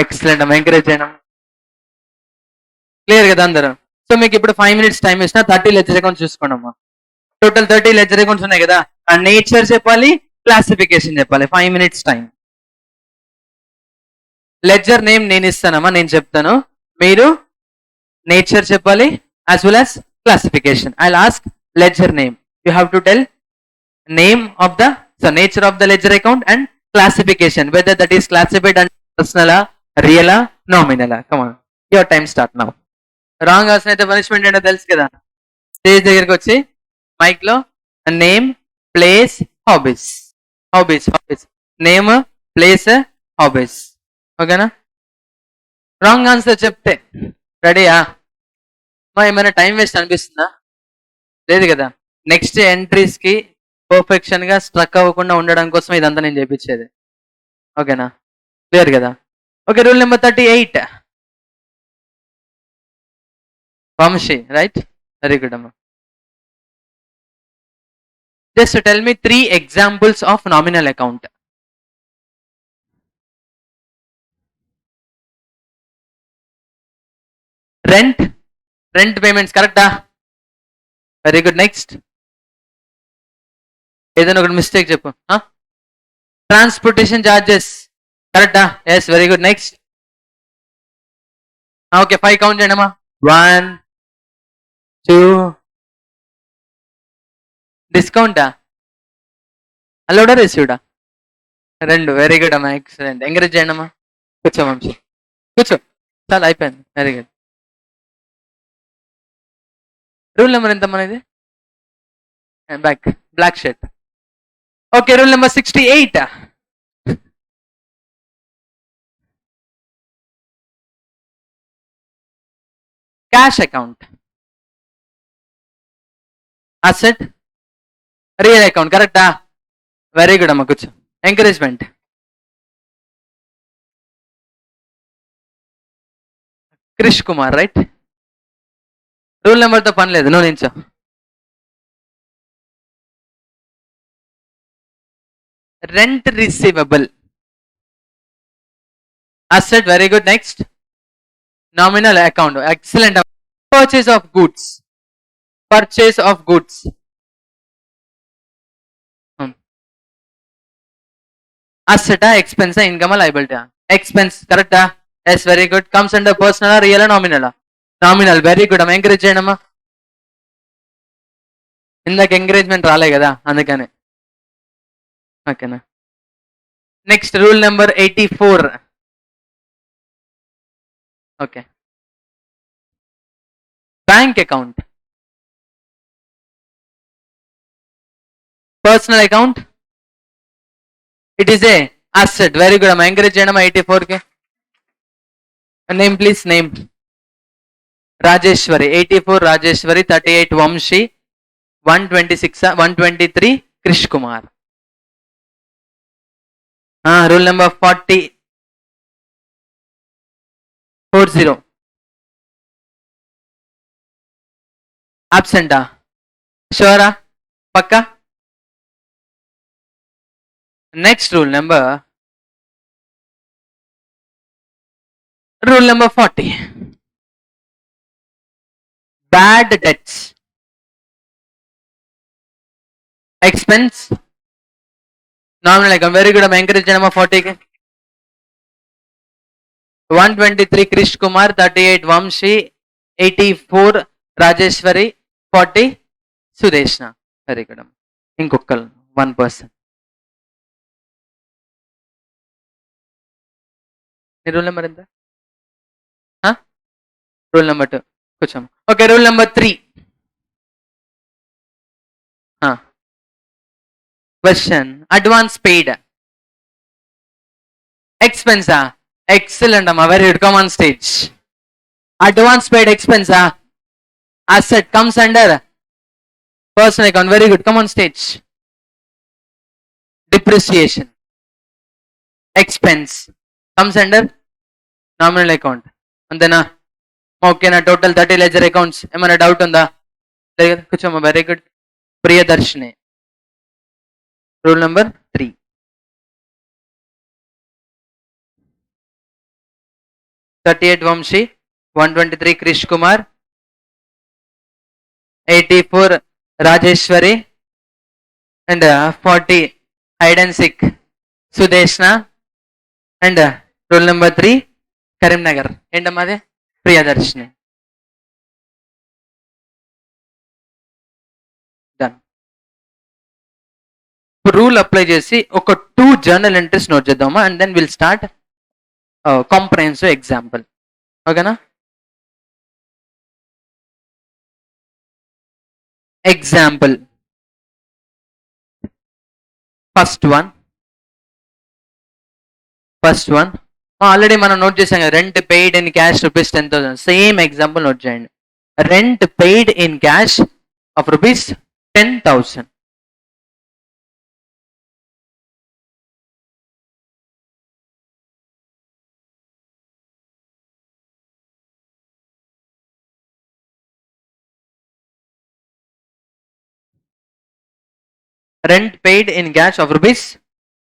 excellent అమ్మా, encourage చేయడం. క్లియర్ కదా అందరూ? సో మీకు ఇప్పుడు 5 minutes టైం ఇచ్చిన 30 లెడ్జర్ అకౌంట్స్ చూసుకోండి అమ్మా. టోటల్ 30 లెడ్జర్ అకౌంట్స్ ఉన్నాయి కదా, ఆ నేచర్ చెప్పాలి, క్లాసిఫికేషన్ చెప్పాలి. 5 minutes టైం. లెడ్జర్ నేమ్ నేను ఇస్తానమ్మా, నేను చెప్తాను, మీరు నేచర్ చెప్పాలి as well as classification. I will ask ledger name, you have to tell name of the, so nature of the ledger account and classification, whether that is classified and personal, real, nominal. Come on, your time start now. Wrong answer అయితే punishment ఏంటో తెలుసు కదా. Stage దగ్గరికి వచ్చి mic లో name, place, hobbies, name, place, hobbies. ఓకేనా? Wrong answer చెప్తే రెడీయా? మా ఏమైనా టైం వేస్ట్ అనిపిస్తుందా? లేదు కదా. నెక్స్ట్ ఎంట్రీస్ కి పర్ఫెక్షన్ గా స్ట్రక్ అవ్వకుండా ఉండడం కోసం ఇదంతా నేను చేపించేది. ఓకేనా, క్లియర్ కదా. Okay, rule number 38. Vamshi, right, very good అమ్మా. Just tell me 3 examples of nominal account. Rent payments కరెక్టా? Very good. నెక్స్ట్ ఏదైనా ఒకటి మిస్టేక్ చెప్పు. ట్రాన్స్పోర్టేషన్ చార్జెస్ కరెక్టా? Yes, very good. Next okay, 5 count చేయండి అమ్మా. 1 2 డిస్కౌంటా? అలోడా రిసీవ్డా? 2. వెరీ గుడ్ అమ్మా, ఎక్సలెంట్. ఎంకరేజ్ చేయండి అమ్మా. కూర్చో వంశీ, కూర్చో. చాలా అయిపోయింది, వెరీ గుడ్. రూల్ నెంబర్ ఎంత మనది? Black shirt. Okay, rule number 68. Cash account, asset, real account కరెక్టా? వెరీ గుడ్ అమ్మ, కూర్చో. ఎంకరేజ్మెంట్. క్రిష్ కుమార్, రైట్. రూల్ నెంబర్తో పని లేదు, నువ్వు నించో. Rent receivable, asset, very good. Next nominal account, excellent. Purchase of goods, purchase of goods, అసెటా, ఎక్స్పెన్సా, ఇన్కమ్, లయబిలిటీ? ఎక్స్పెన్స్ కరెక్టా? Yes, very good. Comes under personal, real, nominal? Nominal, very good అమ్మా. Encourage చేయండి అమ్మా. ఇందాక ఎంకరేజ్మెంట్ రాలే కదా, అందుకని. ఓకేనా. Next rule number 84. Okay, bank account, personal account, it is a asset. Very good అమ్మా, ఎంకరేజ్ చేయండి అమ్మా. 84 కి name please. Name Rajeshwari. 84 Rajeshwari, 38 Vamshi, 126 123 Krish Kumar. Rule number 40 అబ్సెంటా? షూరా? పక్కా? Next rule number 40 bad debts, expense, nominal account. Very good అమ్మా, ఎంకరేజ్ చేయమ్మా. 40కి 123 క్రిష్ కుమార్, 38 వంశీ, 84 రాజేశ్వరి, 40 సుదేష్ణ. వెరీ గుడ్ అమ్మా. ఇంకొకరు 1%. నీ రూల్ నెంబర్ ఎంత? రూల్ నెంబర్ 2 కూర్చోం. Okay, rule number 3. Question, advance paid, ఎక్స్పెన్సా? ఎక్సలెంట్ అమ్మా, very good. Come on stage. Advance paid ఎక్స్పెన్సా? Asset, comes under personal account. Very good, come on stage. Depreciation, expense, comes under nominal account. అంతేనా? ఓకేనా? Total 30 ledger accounts. ఏమైనా doubt ఉందా? లేదు, కూర్చోమ్మా. Very good. Priyadarshini, rule number 3. 38 Vamshi, 123 Krish Kumar, 84 Rajeshwari, and 40 హైడ్ and sick Sudeshna, and rule number 3 Karimnagar. ఏంటమ్మా అదే? ప్రియదర్శిని. డన్. రూల్ అప్లై చేసి ఒక 2 జర్నల్ ఎంట్రీస్ నోట్ చేద్దామా, and then will start comprehensive example. ఓకేనా? ఎగ్జాంపుల్ ఫస్ట్ వన్ ఆల్రెడీ మనం నోట్ చేసాం కదా, rent paid in cash rupees 10,000. Same example note చేయండి. Rent paid in cash of rupees 10,000. Rent paid in cash of rupees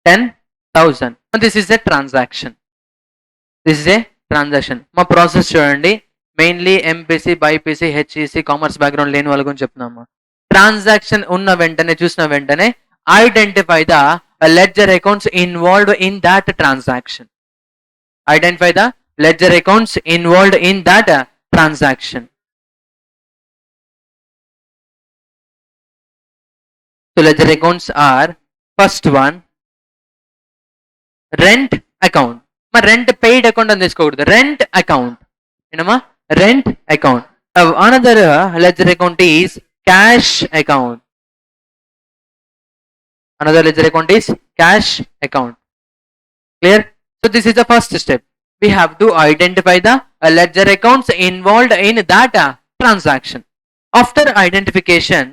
10,000. This is a transaction. This is a transaction. మా process చూడండి, mainly MPC, BiPC, HEC, commerce background లేని వాళ్ళ గురించి చెప్తున్నాము. Transaction ఉన్న వెంటనే, చూసిన వెంటనే identify the ledger accounts involved in that transaction. Identify the ledger accounts involved in that transaction. So ledger accounts are, first one, rent account. Ma rent paid account అని తీసుకోకూడదు, rent account. ఏంటమ్మా, rent account. Another ledger account is cash account. Another ledger account is cash account. Clear? So this is the first step. We have to identify the ledger accounts involved in that transaction. After identification,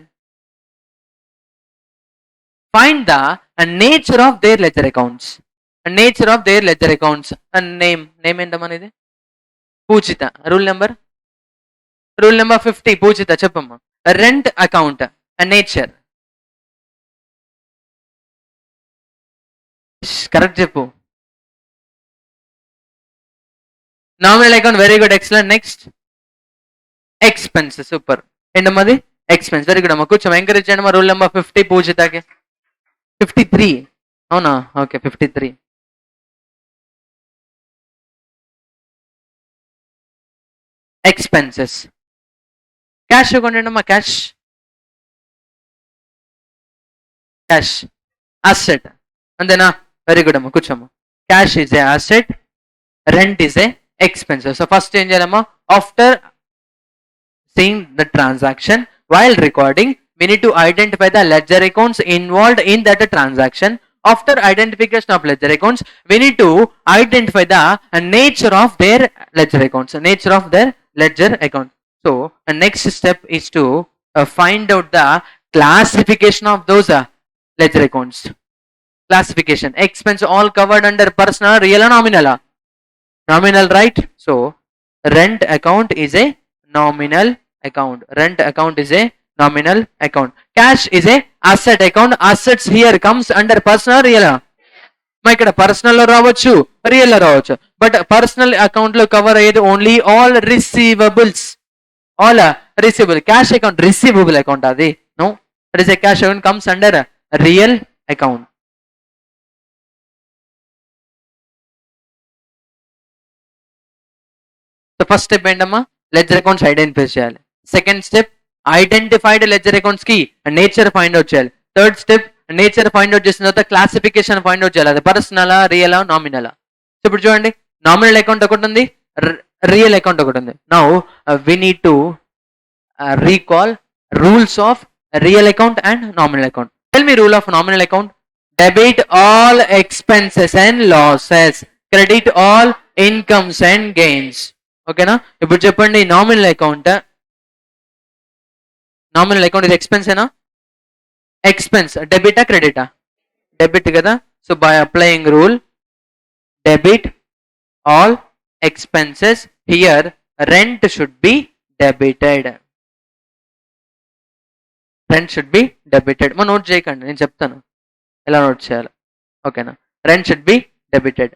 find the nature of their ledger accounts. Nature of their ledger accounts. Name entamani Poochita. Rule number 50. Poochita cheppamma. Rent account. Nature. Correct cheppu. Nominal account, very good, excellent. Next, expenses. Super. Endamadi expense, very good amma. Kucham encourage cheyandamma. Rule number 50 Poochitake. 53. Avuna? Okay, 53. Expenses. Cash account endamma. Cash asset. Andena, very good amma. Kucham. Cash is a asset, rent is a expenses. So first change cheyalama, after seeing the transaction, while recording, we need to identify the ledger accounts involved in that transaction. After identification of ledger accounts, we need to identify the nature of their ledger accounts. Nature of their ledger account. So the next step is to find out the classification of those ledger accounts. Classification. Expense all covered under personal, real or nominal? Nominal, right? So rent account is a nominal account. Rent account is a nominal account. Cash is a asset account. Assets here comes under personal, real. మా ఇక్కడ personal లో రావచ్చు, real లో రావచ్చు. But personal account లో cover అయ్యేది only all receivables. All receivable. Cash account receivable account అది. No, that is a cash account comes under real account. So first step ఏంటమ్మా, లెడ్జర్ అకౌంట్స్ ఐడెంటిఫై చేయాలి. Second step, identified ledger accounts కి nature find out చేయాలి. Third step, nature find out చేసిన తర్వాత classification find out చేయాలి. అది పర్సనలా, రియలా, నామినలా. So ఇప్పుడు చూడండి, నామినల్ అకౌంట్ ఒకటి ఉంది, రియల్ అకౌంట్ ఒకటి ఉంది. Now we need to recall rules of real account and nominal account. Tell me rule of nominal account. Debit all expenses and losses, credit all incomes and gains. ఓకేనా? ఇప్పుడు చెప్పండి, nominal account ఇది expense ఏనా? Expense. డెబిటా, క్రెడిటా? Debit కదా. So by applying rule debit all expenses, here rent should be debited. Rent should be debited. మా note చేయకండి, నేను చెప్తాను ఎలా నోట్ చేయాలి. ఓకేనా? Rent should be debited.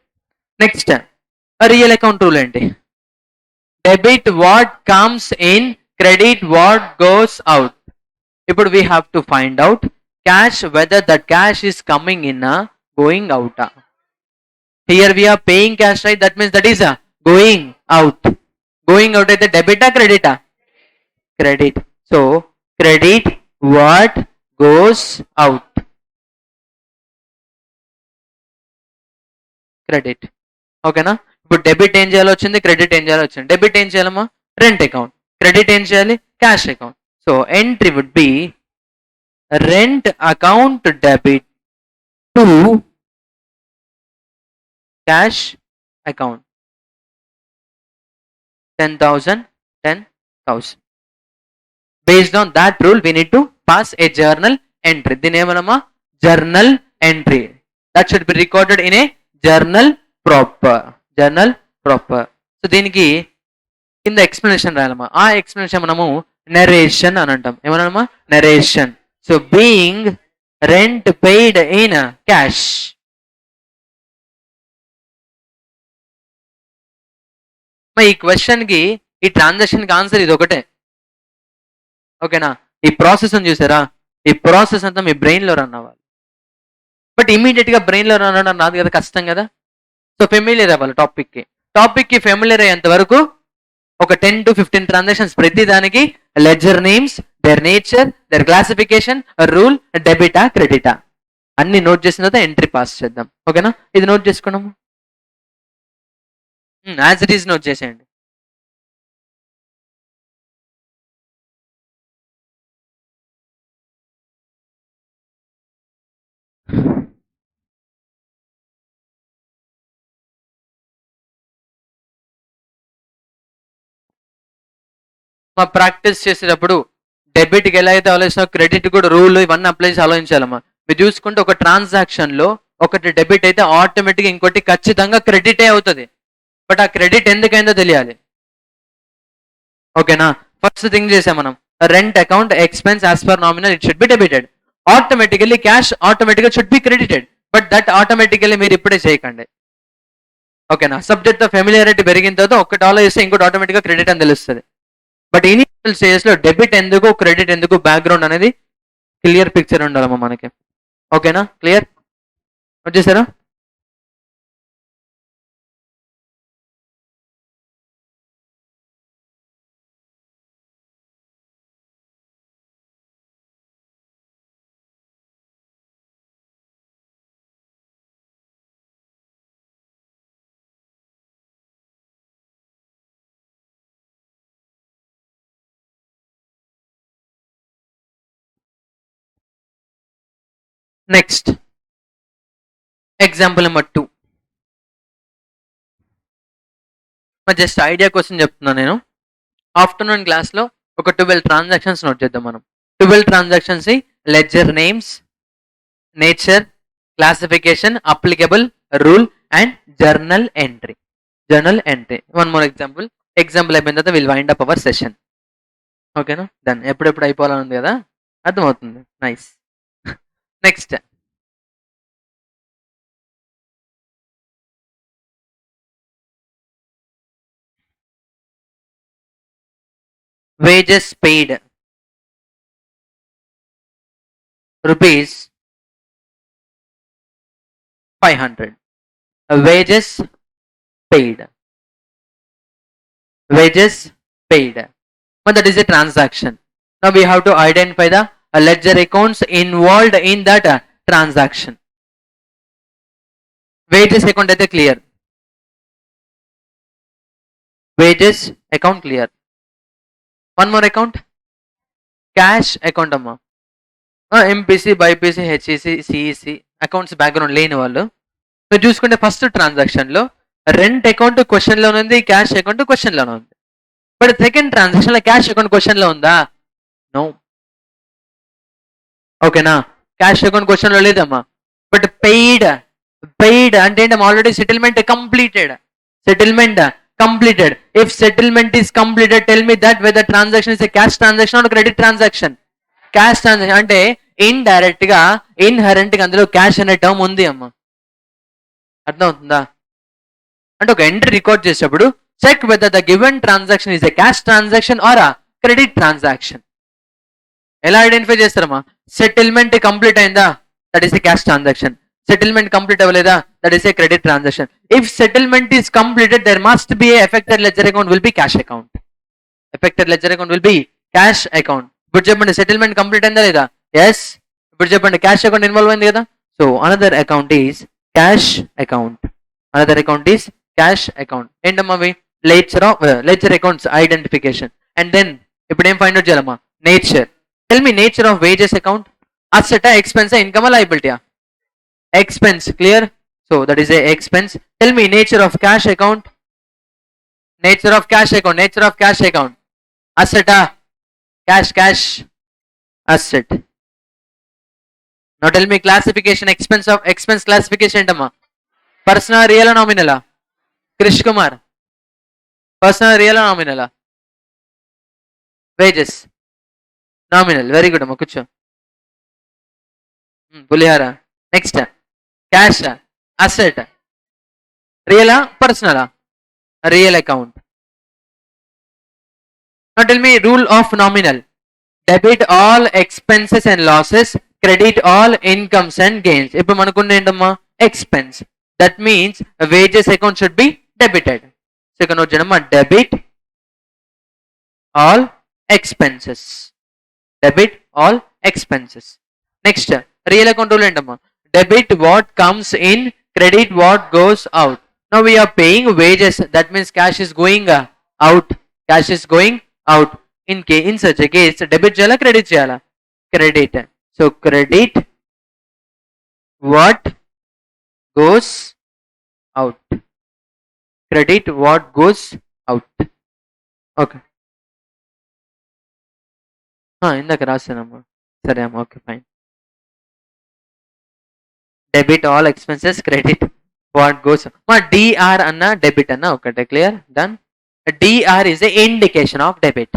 Next, real account rule ఏంటి? Debit what comes in, credit what goes out. ఇప్పుడు we have to find out cash, whether that cash is coming in or going out. Here we are paying cash, right? That means that is going out. Going out is the debit or credit? Credit. So credit what goes out. Credit. Okay na? ఇప్పుడు debit ఏం చేయాలో వచ్చింది, credit ఏం చేయాలో వచ్చింది. Debit ఏం చేయాలమ్మా? Rent account. Credit ఏం చేయాలి? Cash account. So entry would be rent account debit to cash account 10,000. Based on that rule, we need to pass a journal entry. The name of journal entry that should be recorded in a journal proper. So దీనికి కింద explanation రాయాలమ్మా. ఆ explanation మనము narration అని అంటాం. ఏమన్నా narration. So being rent paid in cash. ఈ question కి ఈ ట్రాన్సాక్షన్ కి ఆన్సర్ ఇది ఒకటే. ఓకేనా? ఈ ప్రాసెస్ అని చూసారా, ఈ ప్రాసెస్ అంతా మీ బ్రెయిన్ లో రన్ అవ్వాలి. బట్ ఇమీడియట్ గా బ్రెయిన్ లో రన్ అవ్వడం రాదు కదా, కష్టం కదా. సో ఫెమిలియర్ అవ్వాలి టాపిక్ కి. టాపిక్ కి ఫెమిలియర్ అయ్యేంత వరకు ఒక 10 to 15 ట్రాన్సాక్షన్స్ ప్రతి దానికి ledger names, their nature, their classification, rule, డెబిటా క్రెడిటా అన్ని నోట్ చేసిన తర్వాత ఎంట్రీ పాస్ చేద్దాం. ఓకేనా? ఇది నోట్ చేసుకున్నాము. యాజ్ ఇట్ ఈస్ నోట్ చేసేయండి. మా ప్రాక్టీస్ చేసేటప్పుడు డెబిట్కి ఎలా అయితే ఆలోచిస్తున్నా క్రెడిట్ కూడా రూల్ ఇవన్నీ అప్లై చేసి ఆలోచించాలమ్మా. మీరు చూసుకుంటే ఒక ట్రాన్సాక్షన్ లో ఒకటి డెబిట్ అయితే ఆటోమేటిక్గా ఇంకోటి ఖచ్చితంగా క్రెడిటే అవుతుంది. బట్ ఆ క్రెడిట్ ఎందుకైందో తెలియాలి. ఓకేనా? ఫస్ట్ థింగ్ చేసాం మనం, rent account expense as per nominal it should be debited. Automatically cash ఆటోమేటిక్గా should be credited. But that automatically మీరు ఇప్పుడే చేయకండి. ఓకేనా? సబ్జెక్ట్ తో ఫెమిలియారిటీ పెరిగిన తర్వాత ఒకటి ఆలోచిస్తే ఇంకోటి ఆటోమేటిక్గా క్రెడిట్ అని తెలుస్తుంది. బట్ ఇనిషియల్ స్టేజెస్ లో డెబిట్ ఎందుకు క్రెడిట్ ఎందుకు బ్యాక్గ్రౌండ్ అనేది క్లియర్ పిక్చర్ ఉండాలమ్మా మనకి. ఓకేనా? క్లియర్ వచ్చేసారా? Next example number 2. Just idea కోసం చెప్తున్నాను నేను. ఆఫ్టర్నూన్ క్లాస్ లో ఒక 12 ట్రాన్సాక్షన్స్ నోట్ చేద్దాం మనం. 12 transactions, ledger names, nature, classification, applicable, rule and journal entry. Journal entry. One more example. Example అయిపోయిన తర్వాత will wind up hour session. ఓకేనా? దెన్ ఎప్పుడెప్పుడు అయిపోవాలని ఉంది కదా, అర్థమవుతుంది. Nice. Next wages paid rupees 500. Wages paid. Wages paid. But that is a transaction. Now we have to identify the ledger accounts involved in that transaction. Wages account అయితే clear. Wages account clear. One more account. Cash account అమ్మా. MPC, BiPC, HEC, CEC accounts background లేని వాళ్ళు మీరు చూసుకుంటే first transaction లో rent account question లో ఉంది, cash account question లోనే ఉంది. బట్ సెకండ్ ట్రాన్సాక్షన్ లో క్యాష్ అకౌంట్ క్వశ్చన్ లో ఉందా? నో. ఓకేనా? క్యాష్ అకౌంట్ క్వశ్చన్ లో లేదమ్మా. బట్ పెయిడ్, పెయిడ్ అంటే ఏంటమ్మా? Already settlement completed. Settlement completed. If settlement is completed, tell me that whether transaction is a cash transaction or credit transaction. Cash transaction అంటే indirect గా inherent గా అందులో cash అనే term ఉంది అమ్మా. అర్థం అవుతుందా? అంటే ఒక ఎంట్రీ రికార్డ్ చేసేటప్పుడు check whether the given transaction is a cash transaction or a credit transaction. ఎలా ఐడెంటిఫై చేస్తారమ్మా? సెటిల్మెంట్ కంప్లీట్ అయిందా? That is a cash transaction. Settlement complete అవ్వలేదా? That is a credit transaction. If settlement is completed there must be a affected ledger account will be cash account. Affected ledger account will be cash account. ఇప్పుడు చెప్పండి, settlement complete అయిందా లేదా? Yes. ఇప్పుడు చెప్పండి, cash account involve అయింది కదా. So another account is cash account. Another account is cash account. ఏంటమ్మా అవి? Ledger accounts identification. And then ఇప్పుడు ఏం ఫైండ్ అవుట్ చేయాలమ్మా? Nature. Tell me nature of wages account. అసెటా, ఎక్స్పెన్సా, ఇన్కమా, లయబిలిటీయా? Expense. Clear? So that is a expense. Tell me nature of cash account. Nature of cash account. Nature of cash account. Asset. Cash. Cash. Asset. Now tell me classification. Expense of expense classification. Personal, real, or nominal? Krish Kumar. Personal, real, or nominal? Wages. Nominal. Very good. Kucho. పులిహార. Next cash, asset. రియలా పర్సనలా? Real account. Now tell me rule of nominal. Debit all expenses and losses, credit all incomes and gains. ఇప్పుడు మనకున్న ఏంటమ్మా? Expense. That means wages account should be debited. Second వచ్చేటమ్మా debit all expenses. Debit all expenses. Next real account rule ఏంటమ్మా? Debit what comes in, credit what goes out. Now we are paying wages. That means cash is going out. Cash is going out. In such a case, debit చేయాలా credit చేయాలా? Credit. So credit what goes out. Credit what goes out. Okay. ఇందాక రాసానమ్మా. సరే అమ్మా, okay fine. Debit all expenses, credit what goes. మా DR అన్న debit అన్న ఒకటే. Clear? Done. DR is a indication of debit,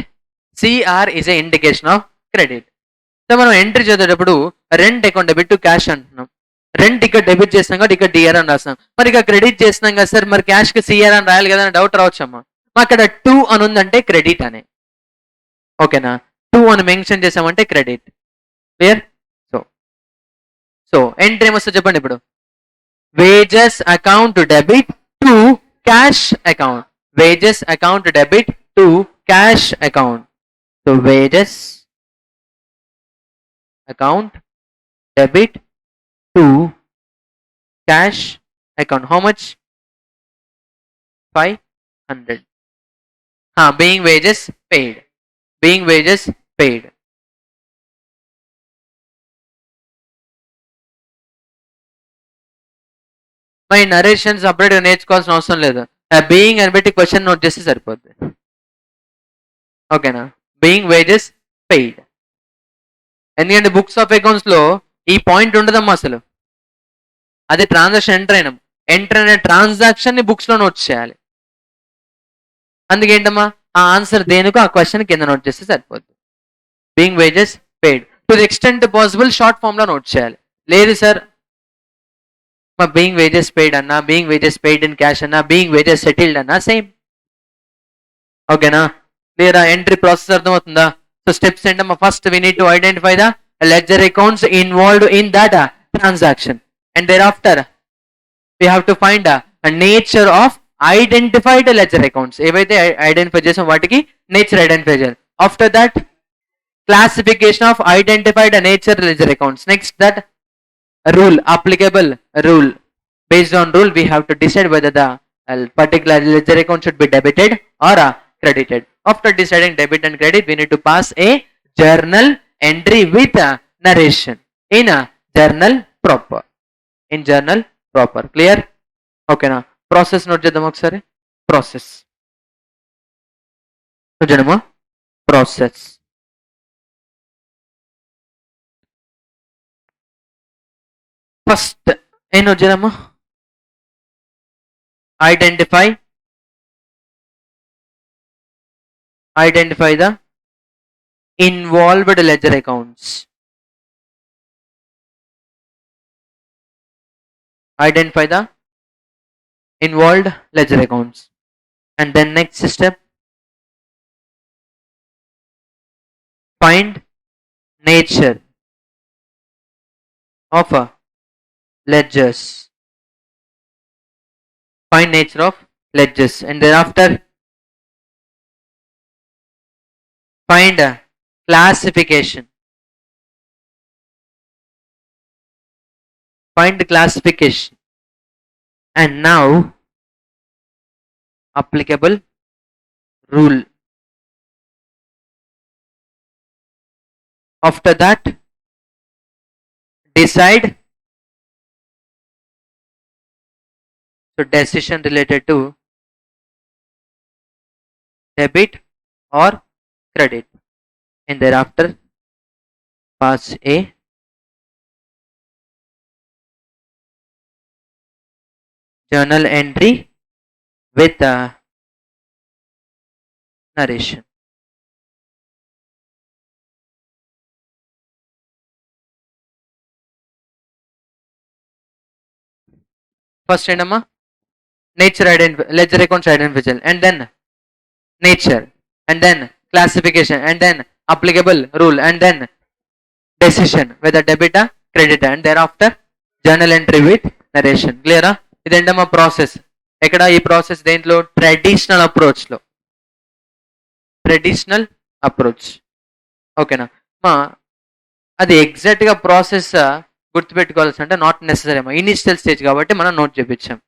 CR is a indication of credit. So మనం entry చేసేటప్పుడు rent account debit to cash అంటున్నాం. Rent ఇక్కడ debit చేస్తున్నాం కాబట్టి ఇక్కడ డిఆర్ అని రాస్తాం. మరి ఇక్కడ క్రెడిట్ చేస్తున్నాం కదా సార్, మరి క్యాష్ కి సిఆర్ అని రాయాలి కదా అని డౌట్ రావచ్చమ్మా. అక్కడ 2 అని ఉందంటే క్రెడిట్ అని. ఓకేనా? 2 అని మెన్షన్ చేసామంటే క్రెడిట్. క్లియర్? సో ఎంట్రీ ఏమొస్తుంది చెప్పండి ఇప్పుడు? Wages account debit to cash account. Wages account debit to cash account. So wages account debit to cash account. How much? 500. Being wages paid. Being wages paid. My narration సపరేట్గా నేర్చుకోవాల్సిన అవసరం లేదు. Being అని పెట్టి question note చేస్తే సరిపోద్ది. ఓకేనా? Being wages paid. ఎందుకంటే బుక్స్ ఆఫ్ అకౌంట్స్ లో ఈ పాయింట్ ఉండదమ్మా అసలు. అదే ట్రాన్సాక్షన్ ఎంటర్ అయిన ట్రాన్సాక్షన్ ని బుక్స్ లో నోట్ చేయాలి. అందుకేంటమ్మా ఆ ఆన్సర్ దేనికో ఆ క్వశ్చన్ కింద నోట్ చేస్తే సరిపోద్ది. Being wages paid to the extent possible short form లో నోట్ చేయాలి. లేదు సార్ బీయింగ్ వేజెస్ పెయిడ్ అన్నా, being wages paid in cash అన్నా, బీయింగ్ వేజెస్ సెటిల్డ్ అన్నా సేమ్. ఓకేనా? లేదా ఎంట్రీ ప్రాసెస్ అర్థమవుతుందా? సో స్టెప్స్ ఏంటమ్మా? First we need to identify the ledger accounts involved in that transaction, and there after we have to find nature of identified ledger accounts. ఏవైతే identify చేసాం వాటికి nature identify చేయాలి. After that classification of identified nature ledger accounts. Next, that rule, applicable rule. Based on rule, we have to decide whether the particular ledger account should be debited or credited. After deciding debit and credit, we need to pass a journal entry with narration in a journal proper. In journal proper. Clear? Okay na? Process note చేద్దాం ఒకసారి. Process. చూడండి process. First ఏం వచ్చేదమ్మా? Identify the involved ledger accounts. Identify the involved ledger accounts. And then next step, find nature of ledgers. Find nature of ledgers, and thereafter find classification. Find the classification, and now applicable rule. After that, decide. So decision related to debit or credit, and thereafter pass a journal entry with narration. First ఏంటమ్మా nature identify ledger accounts identify చేయాలి, and then nature, and then classification, and then applicable rule, and then decision whether డెబిటా క్రెడిటా, and there after journal entry with narration. క్లియరా? ఇదేంటమ్మా process. ఎక్కడ ఈ process దేంట్లో? Traditional approach లో. Traditional approach. ఓకేనా మా అది ఎగ్జాక్ట్ గా ప్రాసెస్ గుర్తుపెట్టుకోవాల్సి అంటే నాట్ నెసరీ అమ్మా, ఇనిషియల్ స్టేజ్ కాబట్టి మనం నోట్ చేపించాం.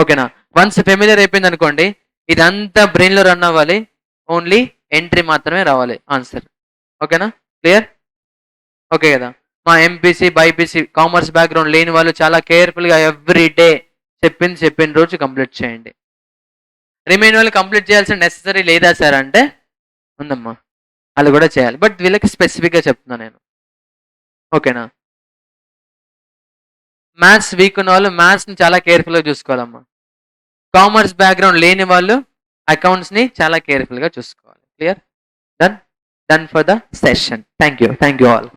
ఓకేనా? వన్స్ ఫెమిలియర్ అయిపోయింది అనుకోండి, ఇదంతా బ్రెయిన్ లో రన్ అవ్వాలి, ఓన్లీ ఎంట్రీ మాత్రమే రావాలి ఆన్సర్. ఓకేనా? క్లియర్? ఓకే కదా? మా ఎంపీసీ బైపీసీ కామర్స్ బ్యాక్గ్రౌండ్ లేని వాళ్ళు చాలా కేర్ఫుల్ గా ఎవ్రీ డే చెప్పిన రోజు కంప్లీట్ చేయండి. రిమైన్ వాళ్ళు కంప్లీట్ చేయాల్సిన నెసరీ లేదా సార్ అంటే ఉందమ్మా, వాళ్ళు కూడా చేయాలి, బట్ వీళ్ళకి స్పెసిఫిక్ గా చెప్తున్నా నేను. ఓకేనా? మ్యాథ్స్ వీక్ ఉన్న వాళ్ళు మ్యాథ్స్ ని చాలా కేర్ఫుల్ గా చూసుకోవాలమ్మా. కామర్స్ బ్యాక్గ్రౌండ్ లేని వాళ్ళు అకౌంట్స్ ని చాలా కేర్ఫుల్ గా చూసుకోవాలి. Clear? Done for the session. Thank you all.